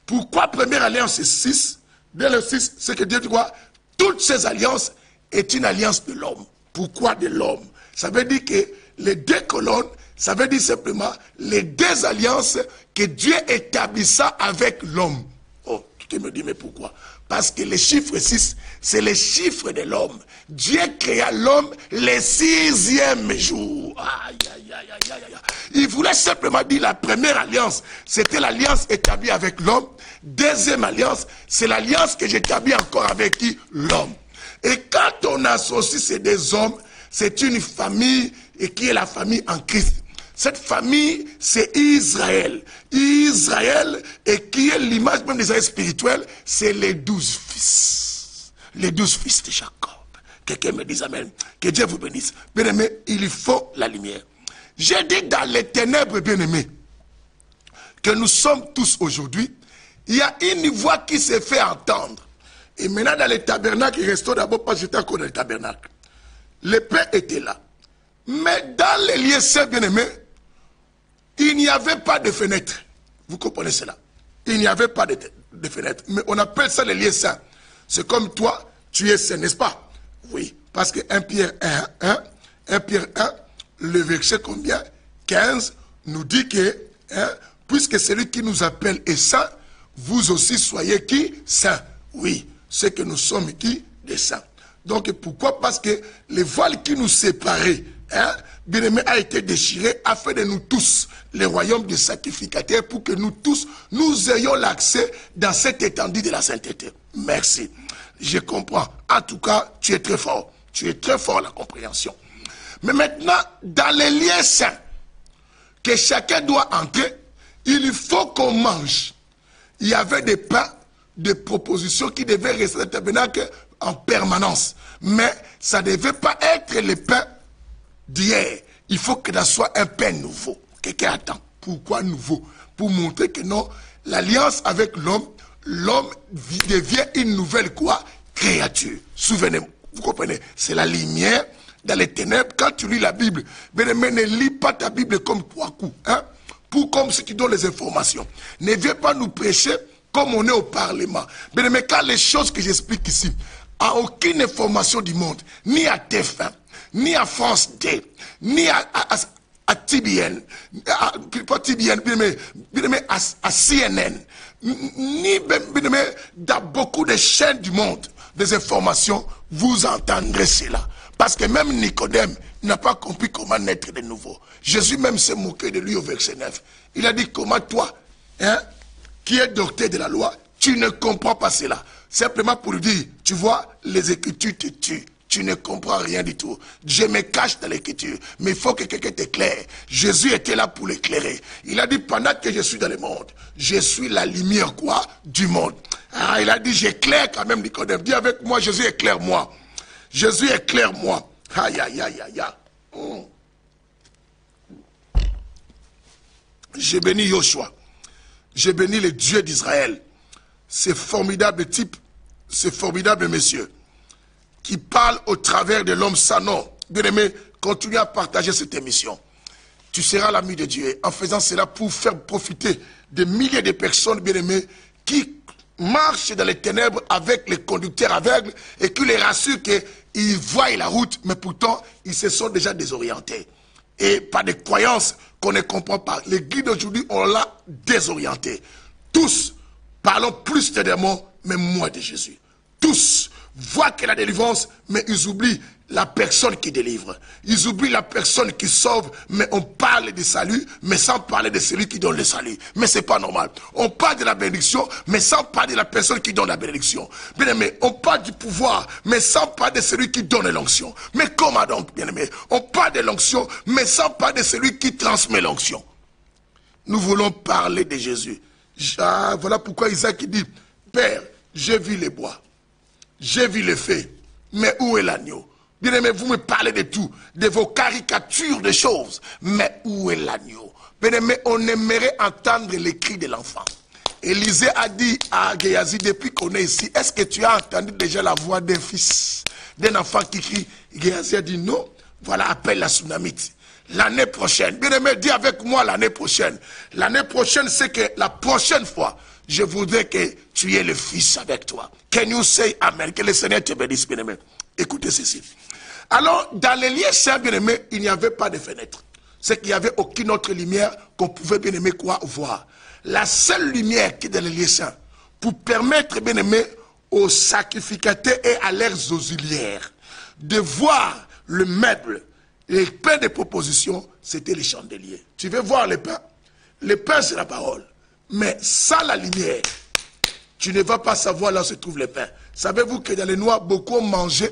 Pourquoi première alliance c'est 6? Dès le 6, c'est que Dieu dit quoi? Toutes ces alliances est une alliance de l'homme. Pourquoi de l'homme? Ça veut dire que les deux colonnes, ça veut dire simplement les deux alliances que Dieu établissa avec l'homme. Oh, tu me dis, mais pourquoi? Parce que les chiffres 6, c'est les chiffres de l'homme. Dieu créa l'homme le 6e jour. Aïe, aïe, aïe, aïe, aïe. Il voulait simplement dire la première alliance, c'était l'alliance établie avec l'homme. Deuxième alliance, c'est l'alliance que j'établis encore avec qui? L'homme. Et quand on associe ces deux hommes, c'est une famille et qui est la famille en Christ. Cette famille, c'est Israël. Israël, et qui est l'image même d'Israël spirituel, c'est les 12 fils. Les 12 fils de Jacob. Quelqu'un me dit amen. Que Dieu vous bénisse. Bien-aimé, il faut la lumière. J'ai dit dans les ténèbres, bien-aimé, que nous sommes tous aujourd'hui, il y a une voix qui s'est fait entendre. Et maintenant, dans les tabernacles, il reste d'abord pas j'étais encore dans les tabernacles. Les pères étaient là. Mais dans les lieux saints, bien-aimés, il n'y avait pas de fenêtre. Vous comprenez cela? Il n'y avait pas de fenêtre. Mais on appelle ça les lieux saints. C'est comme toi, tu es saint, n'est-ce pas? Oui. Parce que 1 Pierre 1, le verset combien? 15, nous dit que, puisque celui qui nous appelle est saint, vous aussi soyez qui? Saint. Oui. C'est que nous sommes qui? Des saints. Donc pourquoi? Parce que le voile qui nous séparait, bien-aimé, a été déchiré afin de nous tous, les royaumes des sacrificateurs, pour que nous tous, nous ayons l'accès dans cette étendue de la sainteté. Merci. Je comprends. En tout cas, tu es très fort. Tu es très fort à la compréhension. Mais maintenant, dans les lieux saints, que chacun doit entrer, il faut qu'on mange. Il y avait des pains, des propositions qui devaient rester dans le tabernacle en permanence. Mais ça ne devait pas être le pain d'hier. Il faut que ça soit un pain nouveau. Quelqu'un attend. Pourquoi nouveau? Pour montrer que non, l'alliance avec l'homme, l'homme devient une nouvelle quoi? Créature. Souvenez-vous, vous comprenez? C'est la lumière dans les ténèbres. Quand tu lis la Bible, mais ne lis pas ta Bible comme 3 coups. Pour comme ceux qui donnent les informations. Ne viens pas nous prêcher comme on est au Parlement. Mais quand les choses que j'explique ici, à aucune information du monde, ni à TF1, ni à France D, ni à TBN, pas TBN, mais à CNN, ni dans beaucoup de chaînes du monde, des informations, vous entendrez cela. Parce que même Nicodème n'a pas compris comment naître de nouveau. Jésus même s'est moqué de lui au verset 9. Il a dit, comment toi, qui est docteur de la loi, tu ne comprends pas cela. Simplement pour lui dire, tu vois, les Écritures te tuent. Tu ne comprends rien du tout. Je me cache dans l'Écriture. Mais il faut que quelqu'un t'éclaire. Jésus était là pour l'éclairer. Il a dit, pendant que je suis dans le monde, je suis la lumière quoi? Du monde. Ah, il a dit, j'éclaire quand même Nicodème. Dis avec moi, Jésus éclaire-moi. Jésus éclaire-moi. Aïe, aïe, aïe, aïe, aïe. J'ai béni Yoshua. J'ai béni le Dieu d'Israël. C'est formidable type, c'est formidable monsieur, qui parle au travers de l'homme sans nom. Bien-aimé, continue à partager cette émission. Tu seras l'ami de Dieu en faisant cela pour faire profiter des milliers de personnes, bien-aimées, qui marchent dans les ténèbres avec les conducteurs aveugles et qui les rassurent qu'ils voient la route, mais pourtant, ils se sont déjà désorientés. Et par des croyances qu'on ne comprend pas. Les guides d'aujourd'hui, on l'a désorienté. Tous parlons plus de démons, mais moins de Jésus. Tous voient que la délivrance, mais ils oublient la personne qui délivre. Ils oublient la personne qui sauve, mais on parle du salut, mais sans parler de celui qui donne le salut. Mais c'est pas normal. On parle de la bénédiction, mais sans parler de la personne qui donne la bénédiction. Bien aimé, on parle du pouvoir, mais sans parler de celui qui donne l'onction. Mais comment donc, bien aimé? On parle de l'onction, mais sans parler de celui qui transmet l'onction. Nous voulons parler de Jésus. Voilà pourquoi Isaac dit, Père, j'ai vu les bois, j'ai vu les fées, mais où est l'agneau? Bien aimé, vous me parlez de tout, de vos caricatures de choses, mais où est l'agneau? Bien aimé, on aimerait entendre les cris de l'enfant. Élisée a dit à Géasi, depuis qu'on est ici, est-ce que tu as entendu déjà la voix d'un fils, d'un enfant qui crie? Géasi a dit non. Voilà, appelle la Sunamite. L'année prochaine, bien aimé, dis avec moi l'année prochaine. L'année prochaine, c'est que la prochaine fois, je voudrais que tu aies le fils avec toi. Can you say amen? Que le Seigneur te bénisse, bien aimé. Écoutez ceci. Alors, dans les lieux saints, bien aimé, il n'y avait pas de fenêtre. C'est qu'il n'y avait aucune autre lumière qu'on pouvait, bien aimé, quoi voir. La seule lumière qui est dans les lieux saints, pour permettre, bien aimé, aux sacrificateurs et à leurs auxiliaires de voir le meuble, les pains de proposition, c'était les chandeliers. Tu veux voir les pains? Les pains, c'est la parole. Mais sans la lumière, tu ne vas pas savoir là où se trouvent les pains. Savez-vous que dans les Noirs, beaucoup ont mangé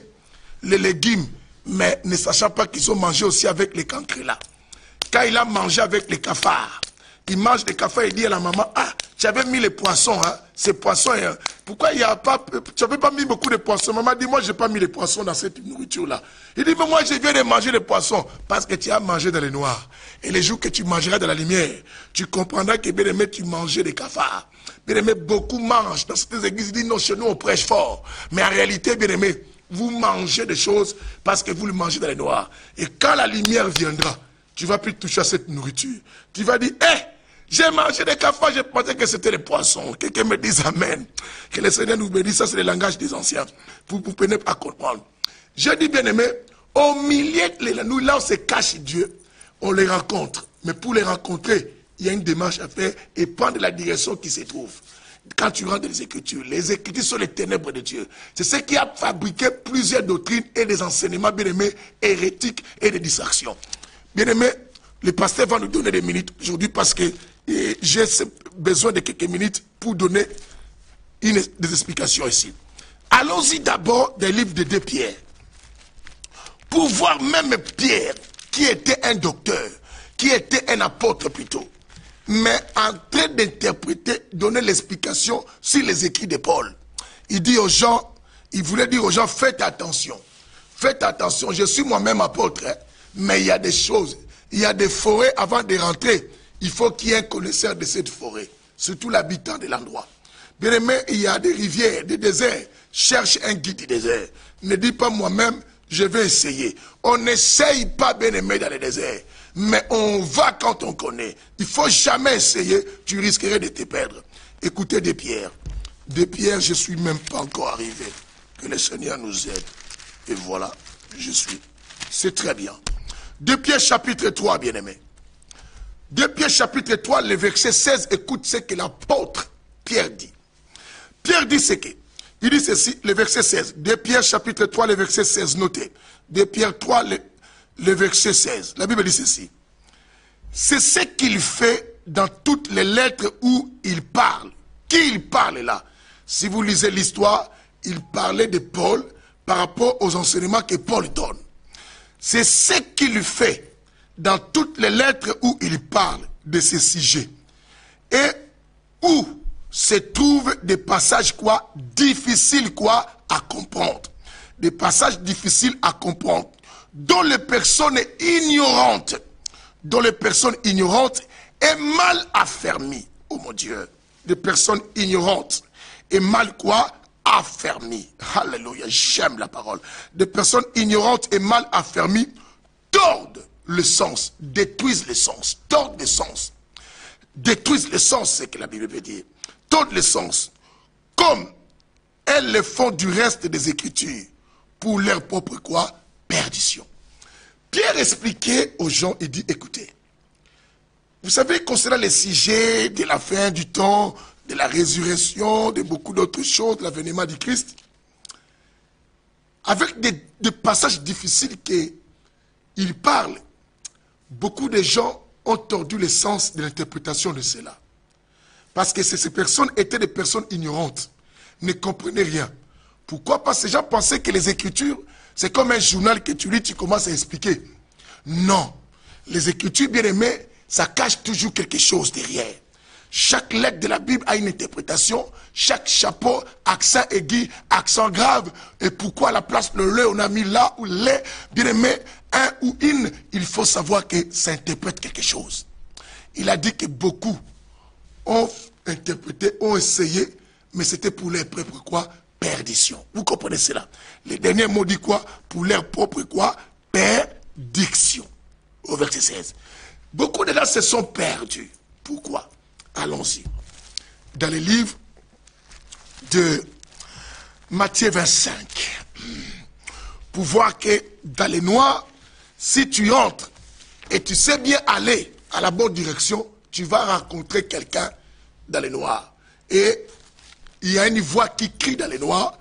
les légumes, mais ne sachant pas qu'ils ont mangé aussi avec les cancrelats. Quand il a mangé avec les cafards, il mange des cafards et dit à la maman, ah, tu avais mis les poissons, hein, ces poissons, hein, pourquoi il n'y a pas, tu n'avais pas mis beaucoup de poissons? Maman dit, moi, je n'ai pas mis les poissons dans cette nourriture-là. Il dit, mais moi, je viens de manger les poissons, parce que tu as mangé dans les noirs. Et les jours que tu mangeras dans la lumière, tu comprendras que, bien aimé, tu mangeais des cafards. Bien aimé, beaucoup mangent. Dans certaines églises, ils disent, non, chez nous, on prêche fort. Mais en réalité, bien aimé, vous mangez des choses parce que vous le mangez dans les noirs. Et quand la lumière viendra, tu ne vas plus toucher à cette nourriture. Tu vas dire, hé, j'ai mangé des cafards, je pensais que c'était des poissons. Quelqu'un me dise amen. Que le Seigneur nous bénisse, ça c'est le langage des anciens. Vous pouvez pas comprendre. Je dis bien aimé, au milieu de nous, là où se cache Dieu, on les rencontre. Mais pour les rencontrer, il y a une démarche à faire et prendre la direction qui se trouve. Quand tu rentres dans les Écritures sont les ténèbres de Dieu. C'est ce qui a fabriqué plusieurs doctrines et des enseignements bien aimés, hérétiques et des distractions. Bien aimé, le pasteur va nous donner des minutes aujourd'hui parce que j'ai besoin de quelques minutes pour donner des explications ici. Allons-y d'abord des livres de 2 Pierre. Pour voir même Pierre, qui était un docteur, qui était un apôtre plutôt, mais en train d'interpréter, donner l'explication sur les écrits de Paul. Il dit aux gens, il voulait dire aux gens, faites attention, je suis moi-même apôtre, hein, mais il y a des choses, il y a des forêts avant de rentrer. Il faut qu'il y ait un connaisseur de cette forêt, surtout l'habitant de l'endroit. Bien aimé, il y a des rivières, des déserts. Cherche un guide du désert. Ne dis pas moi-même, je vais essayer. On n'essaye pas, bien aimé, dans les déserts. Mais on va quand on connaît. Il ne faut jamais essayer, tu risquerais de te perdre. Écoutez 2 Pierre. 2 Pierre, je ne suis même pas encore arrivé. Que le Seigneur nous aide. Et voilà, je suis. C'est très bien. 2 Pierre chapitre 3, bien aimé. 2 Pierre chapitre 3, le verset 16, écoute ce que l'apôtre Pierre dit. Pierre dit ce que, il dit ceci, le verset 16. 2 Pierre chapitre 3, le verset 16, notez. 2 Pierre 3, le verset 16. La Bible dit ceci. C'est ce qu'il fait dans toutes les lettres où il parle. Qui il parle là? Si vous lisez l'histoire, il parlait de Paul par rapport aux enseignements que Paul donne. C'est ce qu'il fait dans toutes les lettres où il parle de ces sujets. Et où se trouvent des passages quoi? Difficiles quoi? À comprendre. Des passages difficiles à comprendre. Dont les personnes ignorantes, est mal affermies. Oh mon Dieu. Des personnes ignorantes et mal quoi? Affermies. Alléluia, j'aime la parole. Des personnes ignorantes et mal affermies tordent le sens, détruisent le sens, tordent le sens. Détruisent le sens, c'est ce que la Bible veut dire. Tordent le sens, comme elles le font du reste des Écritures, pour leur propre quoi? Perdition. Pierre expliquait aux gens, il dit, écoutez, vous savez, concernant les sujets de la fin du temps, de la résurrection, de beaucoup d'autres choses, de l'avènement du Christ, avec des passages difficiles qu'il parle, beaucoup de gens ont tordu le sens de l'interprétation de cela. Parce que ces personnes étaient des personnes ignorantes, ne comprenaient rien. Pourquoi? Parce que ces gens pensaient que les Écritures, c'est comme un journal que tu lis, tu commences à expliquer. Non. Les Écritures, bien aimées, ça cache toujours quelque chose derrière. Chaque lettre de la Bible a une interprétation. Chaque chapeau, accent aigu, accent grave. Et pourquoi à la place de le, on a mis là ou les, bien aimé, un ou une, il faut savoir que ça interprète quelque chose. Il a dit que beaucoup ont
interprété, ont essayé, mais c'était pour leur propre quoi? Perdition. Vous comprenez cela? Les derniers mots disent quoi? Pour leur propre quoi? Perdition. Au verset 16. Beaucoup de gens se sont perdus. Pourquoi? Allons-y. Dans le livre de Matthieu 25, pour voir que dans les noirs, si tu entres et tu sais bien aller à la bonne direction, tu vas rencontrer quelqu'un dans les noirs. Et il y a une voix qui crie dans les noirs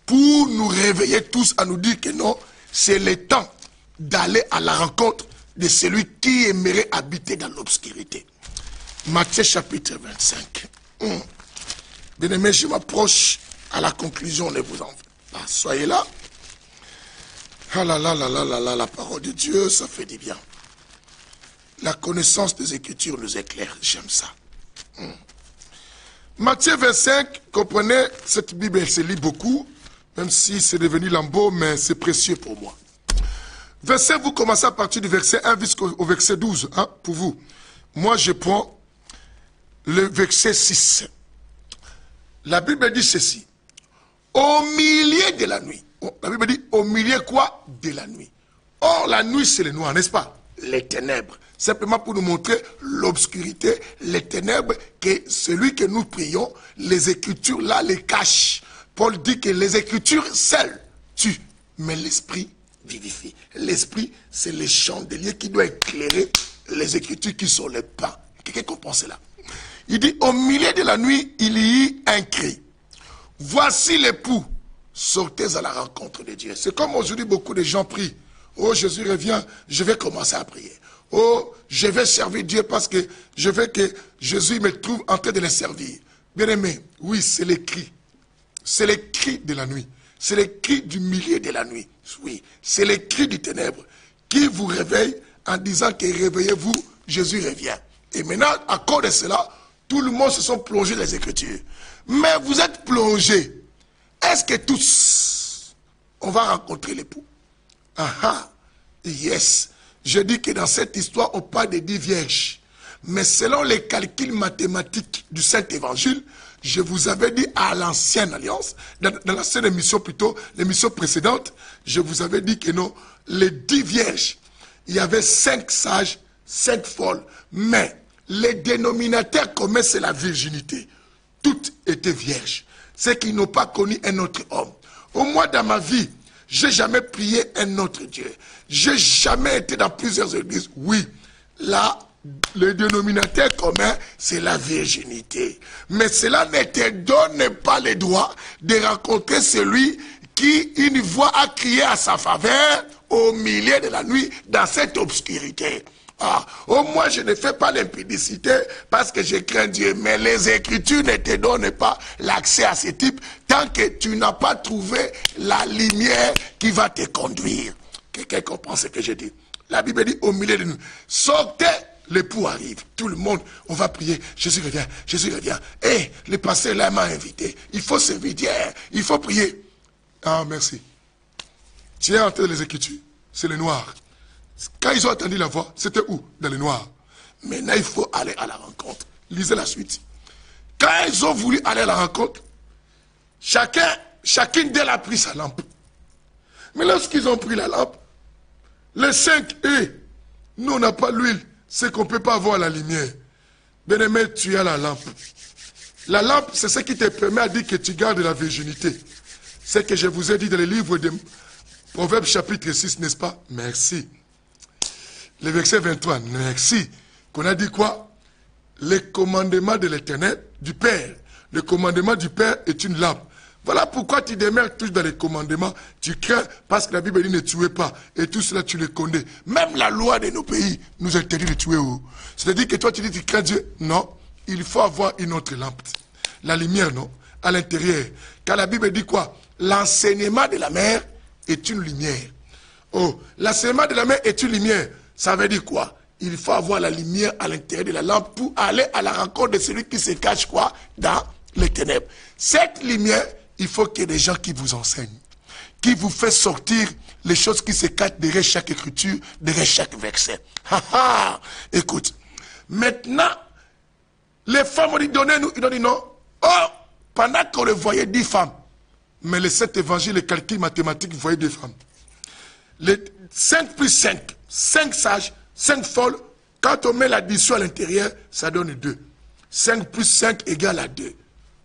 pour nous réveiller tous à nous dire que non, c'est le temps d'aller à la rencontre de celui qui aimerait habiter dans l'obscurité. Matthieu chapitre 25. Bien aimé, je m'approche à la conclusion, ne vous en faites pas. Soyez là. Ah là là là là là là, la parole de Dieu, ça fait du bien. La connaissance des Écritures nous éclaire, j'aime ça. Matthieu 25, comprenez, cette Bible, elle se lit beaucoup, même si c'est devenu lambeau, mais c'est précieux pour moi. Verset, vous commencez à partir du verset 1 jusqu'au verset 12, hein, pour vous. Moi, je prends le verset 6. La Bible dit ceci. Au milieu de la nuit. La Bible dit au milieu quoi? De la nuit. Or, la nuit, c'est le noir, n'est-ce pas? Les ténèbres. Simplement pour nous montrer l'obscurité, les ténèbres, que celui que nous prions, les Écritures là les cachent. Paul dit que les Écritures seules tuent, mais l'Esprit vivifie. L'Esprit, c'est le chandelier qui doit éclairer les Écritures qui sont les pains. Quelqu'un comprend cela? Il dit, au milieu de la nuit, il y eut un cri. Voici l'époux, sortez à la rencontre de Dieu. C'est comme aujourd'hui, beaucoup de gens prient. Oh, Jésus revient, je vais commencer à prier. Oh, je vais servir Dieu parce que je veux que Jésus me trouve en train de le servir. Bien aimé, oui, c'est le cri. C'est le cri de la nuit. C'est le cri du milieu de la nuit. Oui, c'est le cri du ténèbre qui vous réveille en disant que réveillez-vous, Jésus revient. Et maintenant, à cause de cela, tout le monde se sont plongés dans les Écritures. Mais vous êtes plongés. Est-ce que tous, on va rencontrer l'époux? Ah ah, yes. Je dis que dans cette histoire, on parle de 10 vierges. Mais selon les calculs mathématiques du Saint-Évangile, je vous avais dit à l'ancienne alliance, dans l'ancienne émission plutôt, l'émission précédente, je vous avais dit que non, les 10 vierges, il y avait 5 sages, 5 folles. Mais les dénominateurs communs, c'est la virginité. Toutes étaient vierges. C'est qu'ils n'ont pas connu un autre homme. Au moins dans ma vie, j'ai jamais prié un autre Dieu. J'ai jamais été dans plusieurs églises. Oui, là, le dénominateur commun, c'est la virginité. Mais cela ne te donne pas le droit de rencontrer celui qui, une voix a crié à sa faveur au milieu de la nuit dans cette obscurité. Ah, au moins je ne fais pas l'impudicité parce que je crains Dieu. Mais les Écritures ne te donnent pas l'accès à ce type tant que tu n'as pas trouvé la lumière qui va te conduire. Quelqu'un comprend ce que je dis? La Bible dit au milieu de nous, sortez, l'époux arrive. Tout le monde, on va prier. Jésus revient, Jésus revient. Et le pasteur là m'a invité. Il faut servir Dieu, il faut prier. Ah, merci. Tu es entré dans les Écritures, c'est le noir. Quand ils ont entendu la voix, c'était où? Dans le noir. Maintenant, il faut aller à la rencontre. Lisez la suite. Quand ils ont voulu aller à la rencontre, chacune d'elles a pris sa lampe. Mais lorsqu'ils ont pris la lampe, les 5, nous on n'a pas l'huile, c'est qu'on ne peut pas avoir la lumière. Bien-aimé, tu as la lampe. La lampe, c'est ce qui te permet de dire que tu gardes la virginité. C'est que je vous ai dit dans le livre de Proverbes chapitre 6, n'est-ce pas? Merci. Le verset 23, merci. Qu'on a dit quoi? Le commandement de l'Éternel, du Père. Le commandement du Père est une lampe. Voilà pourquoi tu demeures toujours dans les commandements. Tu crains parce que la Bible dit ne tuez pas. Et tout cela, tu le connais. Même la loi de nos pays nous interdit de tuer. C'est-à-dire que toi, tu dis tu crains Dieu. Non, il faut avoir une autre lampe. La lumière, non, à l'intérieur. Car la Bible dit quoi? L'enseignement de la mère est une lumière. Oh, l'enseignement de la mère est une lumière. Ça veut dire quoi? Il faut avoir la lumière à l'intérieur de la lampe pour aller à la rencontre de celui qui se cache quoi? Dans les ténèbres. Cette lumière, il faut qu'il y ait des gens qui vous enseignent, qui vous fait sortir les choses qui se cachent derrière chaque écriture, derrière chaque verset. Écoute, maintenant, Les femmes ont dit, donnez-nous. Ils ont dit non. Oh, pendant qu'on le voyait 10 femmes. Mais le Saint Évangile, les calculs mathématiques, vous voyez 2 femmes. Les 5 plus 5. 5 sages, 5 folles. Quand on met l'addition à l'intérieur, ça donne 2. 5 plus 5 égale à 2.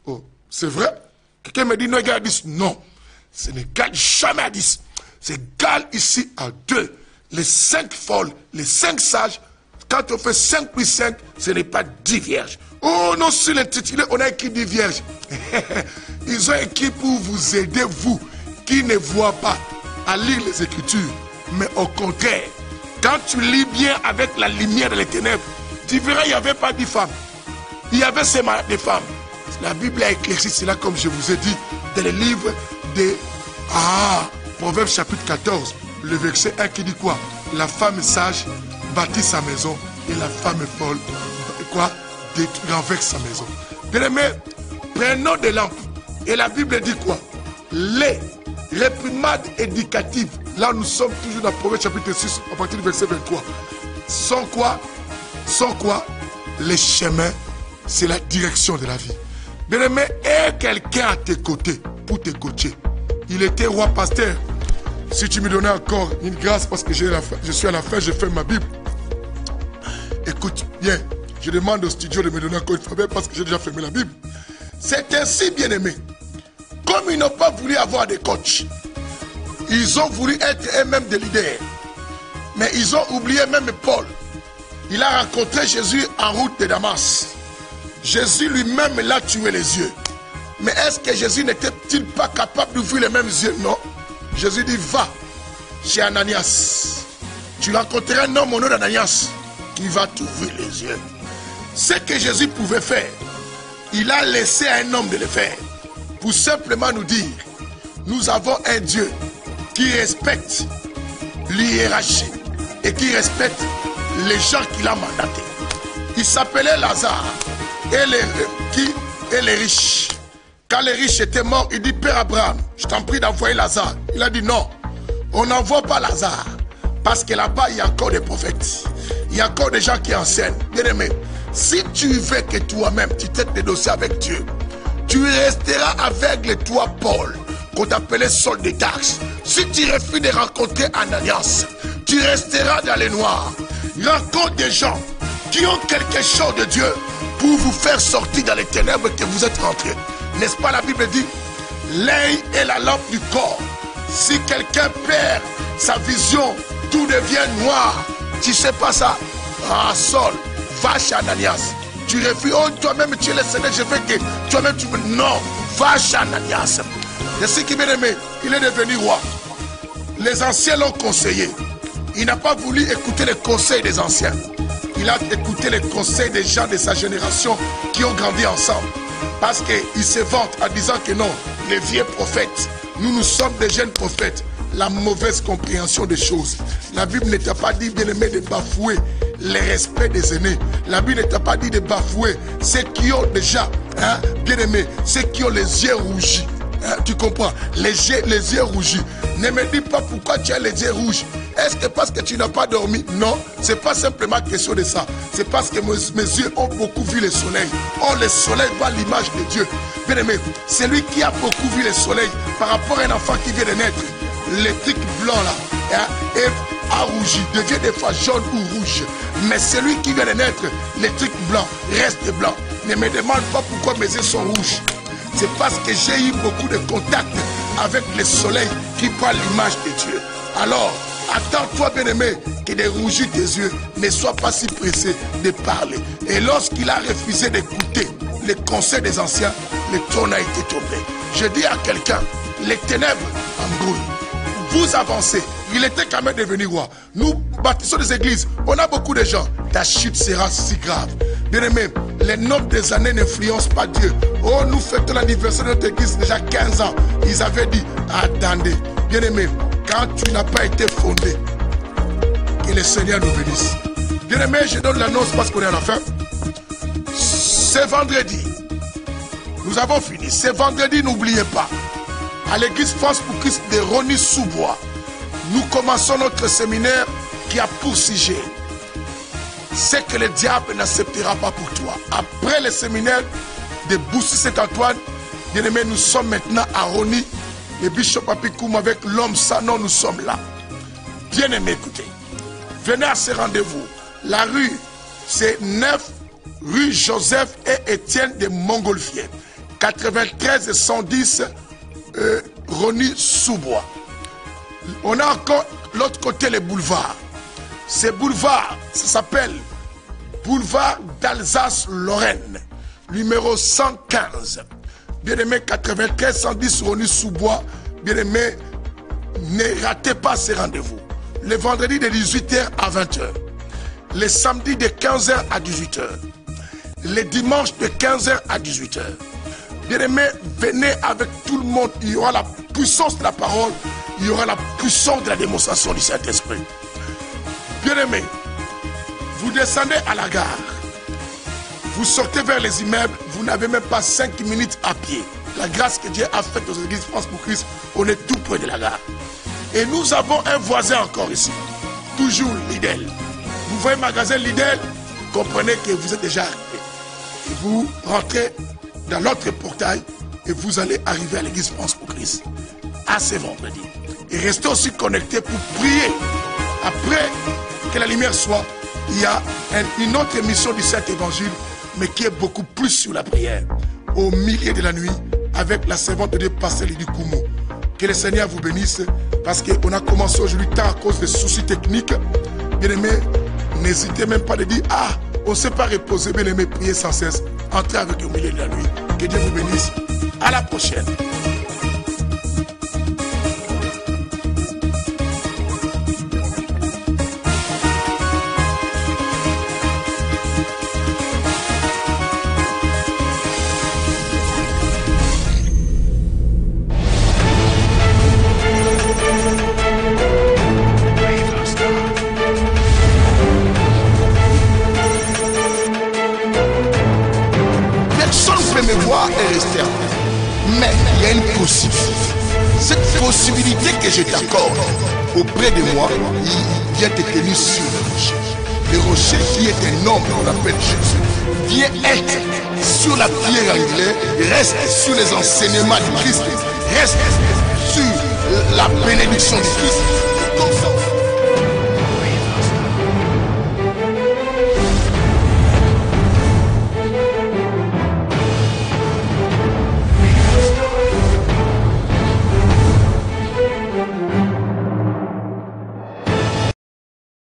Oh, c'est vrai? Quelqu'un me dit non égale à 10. Non. Ce n'égale jamais à 10. C'est égal ici à 2. Les 5 folles, les 5 sages, quand on fait 5 plus 5, ce n'est pas 10 vierges. Oh non, sur l'intitulé, on a écrit 10 vierges. Ils ont écrit pour vous aider, vous, qui ne voient pas, à lire les Écritures. Mais au contraire, quand tu lis bien avec la lumière de les ténèbres, tu verras, il n'y avait pas 10 femmes. Il y avait seulement des femmes. La Bible a éclairci cela, comme je vous ai dit, dans le livre de Proverbes chapitre 14, le verset 1 qui dit quoi? La femme sage bâtit sa maison et la femme folle, quoi? Renverse sa maison. Bien aimé, prenons des lampes. Et la Bible dit quoi? Les réprimandes éducatives, là nous sommes toujours dans Proverbes chapitre 6, à partir du verset 23. Sont quoi? Sont quoi? Les chemins, c'est la direction de la vie. Bien aimé, aie quelqu'un à tes côtés pour te coacher. Il était roi pasteur. Si tu me donnais encore une grâce parce que je suis à la fin, je fais ma Bible. Écoute bien, je demande au studio de me donner encore une fois parce que j'ai déjà fermé la Bible. C'est ainsi, bien aimé. Comme ils n'ont pas voulu avoir des coachs, ils ont voulu être eux-mêmes des leaders. Mais ils ont oublié même Paul. Il a rencontré Jésus en route de Damas. Jésus lui-même l'a tué les yeux. Mais est-ce que Jésus n'était-il pas capable d'ouvrir les mêmes yeux? Non. Jésus dit, va chez Ananias. Tu rencontreras un homme au nom d'Ananias qui va t'ouvrir les yeux. Ce que Jésus pouvait faire, il a laissé à un homme de le faire. Pour simplement nous dire, nous avons un Dieu qui respecte l'hiérarchie et qui respecte les gens qu'il a mandatés. Il s'appelait Lazare et les riches. Quand les riches étaient morts, il dit, Père Abraham, je t'en prie d'envoyer Lazare. Il a dit non, on n'envoie pas Lazare. Parce que là-bas, il y a encore des prophètes. Il y a encore des gens qui enseignent. Bien aimé, si tu veux que toi-même, tu traites des dossiers avec Dieu, tu resteras aveugle, toi, Paul, qu'on t'appelait Saul de Tarse. Si tu refuses de rencontrer Ananias, tu resteras dans les noirs. Rencontre des gens qui ont quelque chose de Dieu pour vous faire sortir dans les ténèbres que vous êtes rentrés. N'est-ce pas, la Bible dit, l'œil est la lampe du corps. Si quelqu'un perd sa vision, tout devient noir. Tu sais pas ça? Ah, Saul, va chez Ananias. Tu refuses, oh, toi-même tu es le Seigneur, je veux que toi-même tu me... Non, va chez Ananias. Et ce qui bien aimé, il est devenu roi. Les anciens l'ont conseillé. Il n'a pas voulu écouter les conseils des anciens. Il a écouté les conseils des gens de sa génération qui ont grandi ensemble. Parce qu'il se vante en disant que non, les vieux prophètes, nous sommes des jeunes prophètes. La mauvaise compréhension des choses. La Bible ne t'a pas dit, bien aimé, de bafouer le respect des aînés. La Bible ne t'a pas dit de bafouer ceux qui ont déjà, bien aimé, ceux qui ont les yeux rougis. Tu comprends? Les yeux rougis. Ne me dis pas pourquoi tu as les yeux rouges. Est-ce que parce que tu n'as pas dormi? Non, c'est pas simplement question de ça. C'est parce que mes yeux ont beaucoup vu le soleil. Oh, le soleil voit l'image de Dieu. Bien aimé, celui qui a beaucoup vu le soleil par rapport à un enfant qui vient de naître, les trucs blancs là, a rougi, devient des fois jaune ou rouge. Mais celui qui vient de naître, les trucs blancs restent blancs. Ne me demande pas pourquoi mes yeux sont rouges. C'est parce que j'ai eu beaucoup de contacts avec le soleil qui voit l'image de Dieu. Alors, attends-toi, bien-aimé, que de rougir tes yeux ne sois pas si pressé de parler. Et lorsqu'il a refusé d'écouter les conseils des anciens, le trône a été tombé. Je dis à quelqu'un, les ténèbres embrouillent. Vous avancez. Il était quand même devenu roi. Nous bâtissons des églises. On a beaucoup de gens. Ta chute sera si grave. Bien aimé, les nombres des années n'influencent pas Dieu. Oh, nous fêtons l'anniversaire de notre église déjà 15 ans. Ils avaient dit, attendez. Bien aimé, quand tu n'as pas été fondé, que le Seigneur nous bénisse. Bien aimé, je donne l'annonce parce qu'on est à la fin. C'est vendredi. Nous avons fini. C'est vendredi, n'oubliez pas. À l'église France pour Christ de Rosny-sous-Bois, nous commençons notre séminaire qui a pour sujet c'est que le diable n'acceptera pas pour toi. Après le séminaire de Boussy-Saint-Antoine, bien-aimés, nous sommes maintenant à Rony, le bishop Apikoum avec l'homme Sanon, nous sommes là. Bien-aimés, écoutez, venez à ce rendez-vous. La rue, c'est 9 rue Joseph et Étienne de Montgolfier, 93 110 Rony-sous-Bois. On a encore l'autre côté, les boulevards. Ces boulevards, ça s'appelle boulevard d'Alsace-Lorraine, numéro 115. Bien-aimé, 93 110 Rony-sous-Bois. Bien-aimé, ne ratez pas ces rendez-vous. Le vendredi de 18h à 20h. Le samedi de 15h à 18h. Le dimanche de 15h à 18h. Bien-aimés, venez avec tout le monde. Il y aura la puissance de la parole. Il y aura la puissance de la démonstration du Saint-Esprit. Bien-aimés, vous descendez à la gare. Vous sortez vers les immeubles. Vous n'avez même pas 5 minutes à pied. La grâce que Dieu a faite aux églises France pour Christ, on est tout près de la gare. Et nous avons un voisin encore ici. Toujours Lidl. Vous voyez le magasin Lidl, comprenez que vous êtes déjà arrivé. Et vous rentrez dans l'autre portail et vous allez arriver à l'église France pour Christ. À ce vendredi. Et restez aussi connectés pour prier. Après que la lumière soit, il y a une autre émission du Saint-Évangile, mais qui est beaucoup plus sur la prière. Au milieu de la nuit, avec la servante de Dieu, Pasteur Lydie Koumou. Que le Seigneur vous bénisse, parce qu'on a commencé aujourd'hui tard à cause des soucis techniques. Bien aimé, n'hésitez même pas de dire, ah, on ne sait pas reposer, bien aimé, prier sans cesse. Entrez avec au milieu de la nuit. Que Dieu vous bénisse. À la prochaine.
Mais il y a une possibilité. Cette possibilité que je t'accorde auprès de moi, il vient te tenir sur le rocher. Le rocher qui est un homme qu'on appelle Jésus vient être sur la pierre angulaire, reste sur les enseignements du Christ, reste sur la bénédiction du Christ.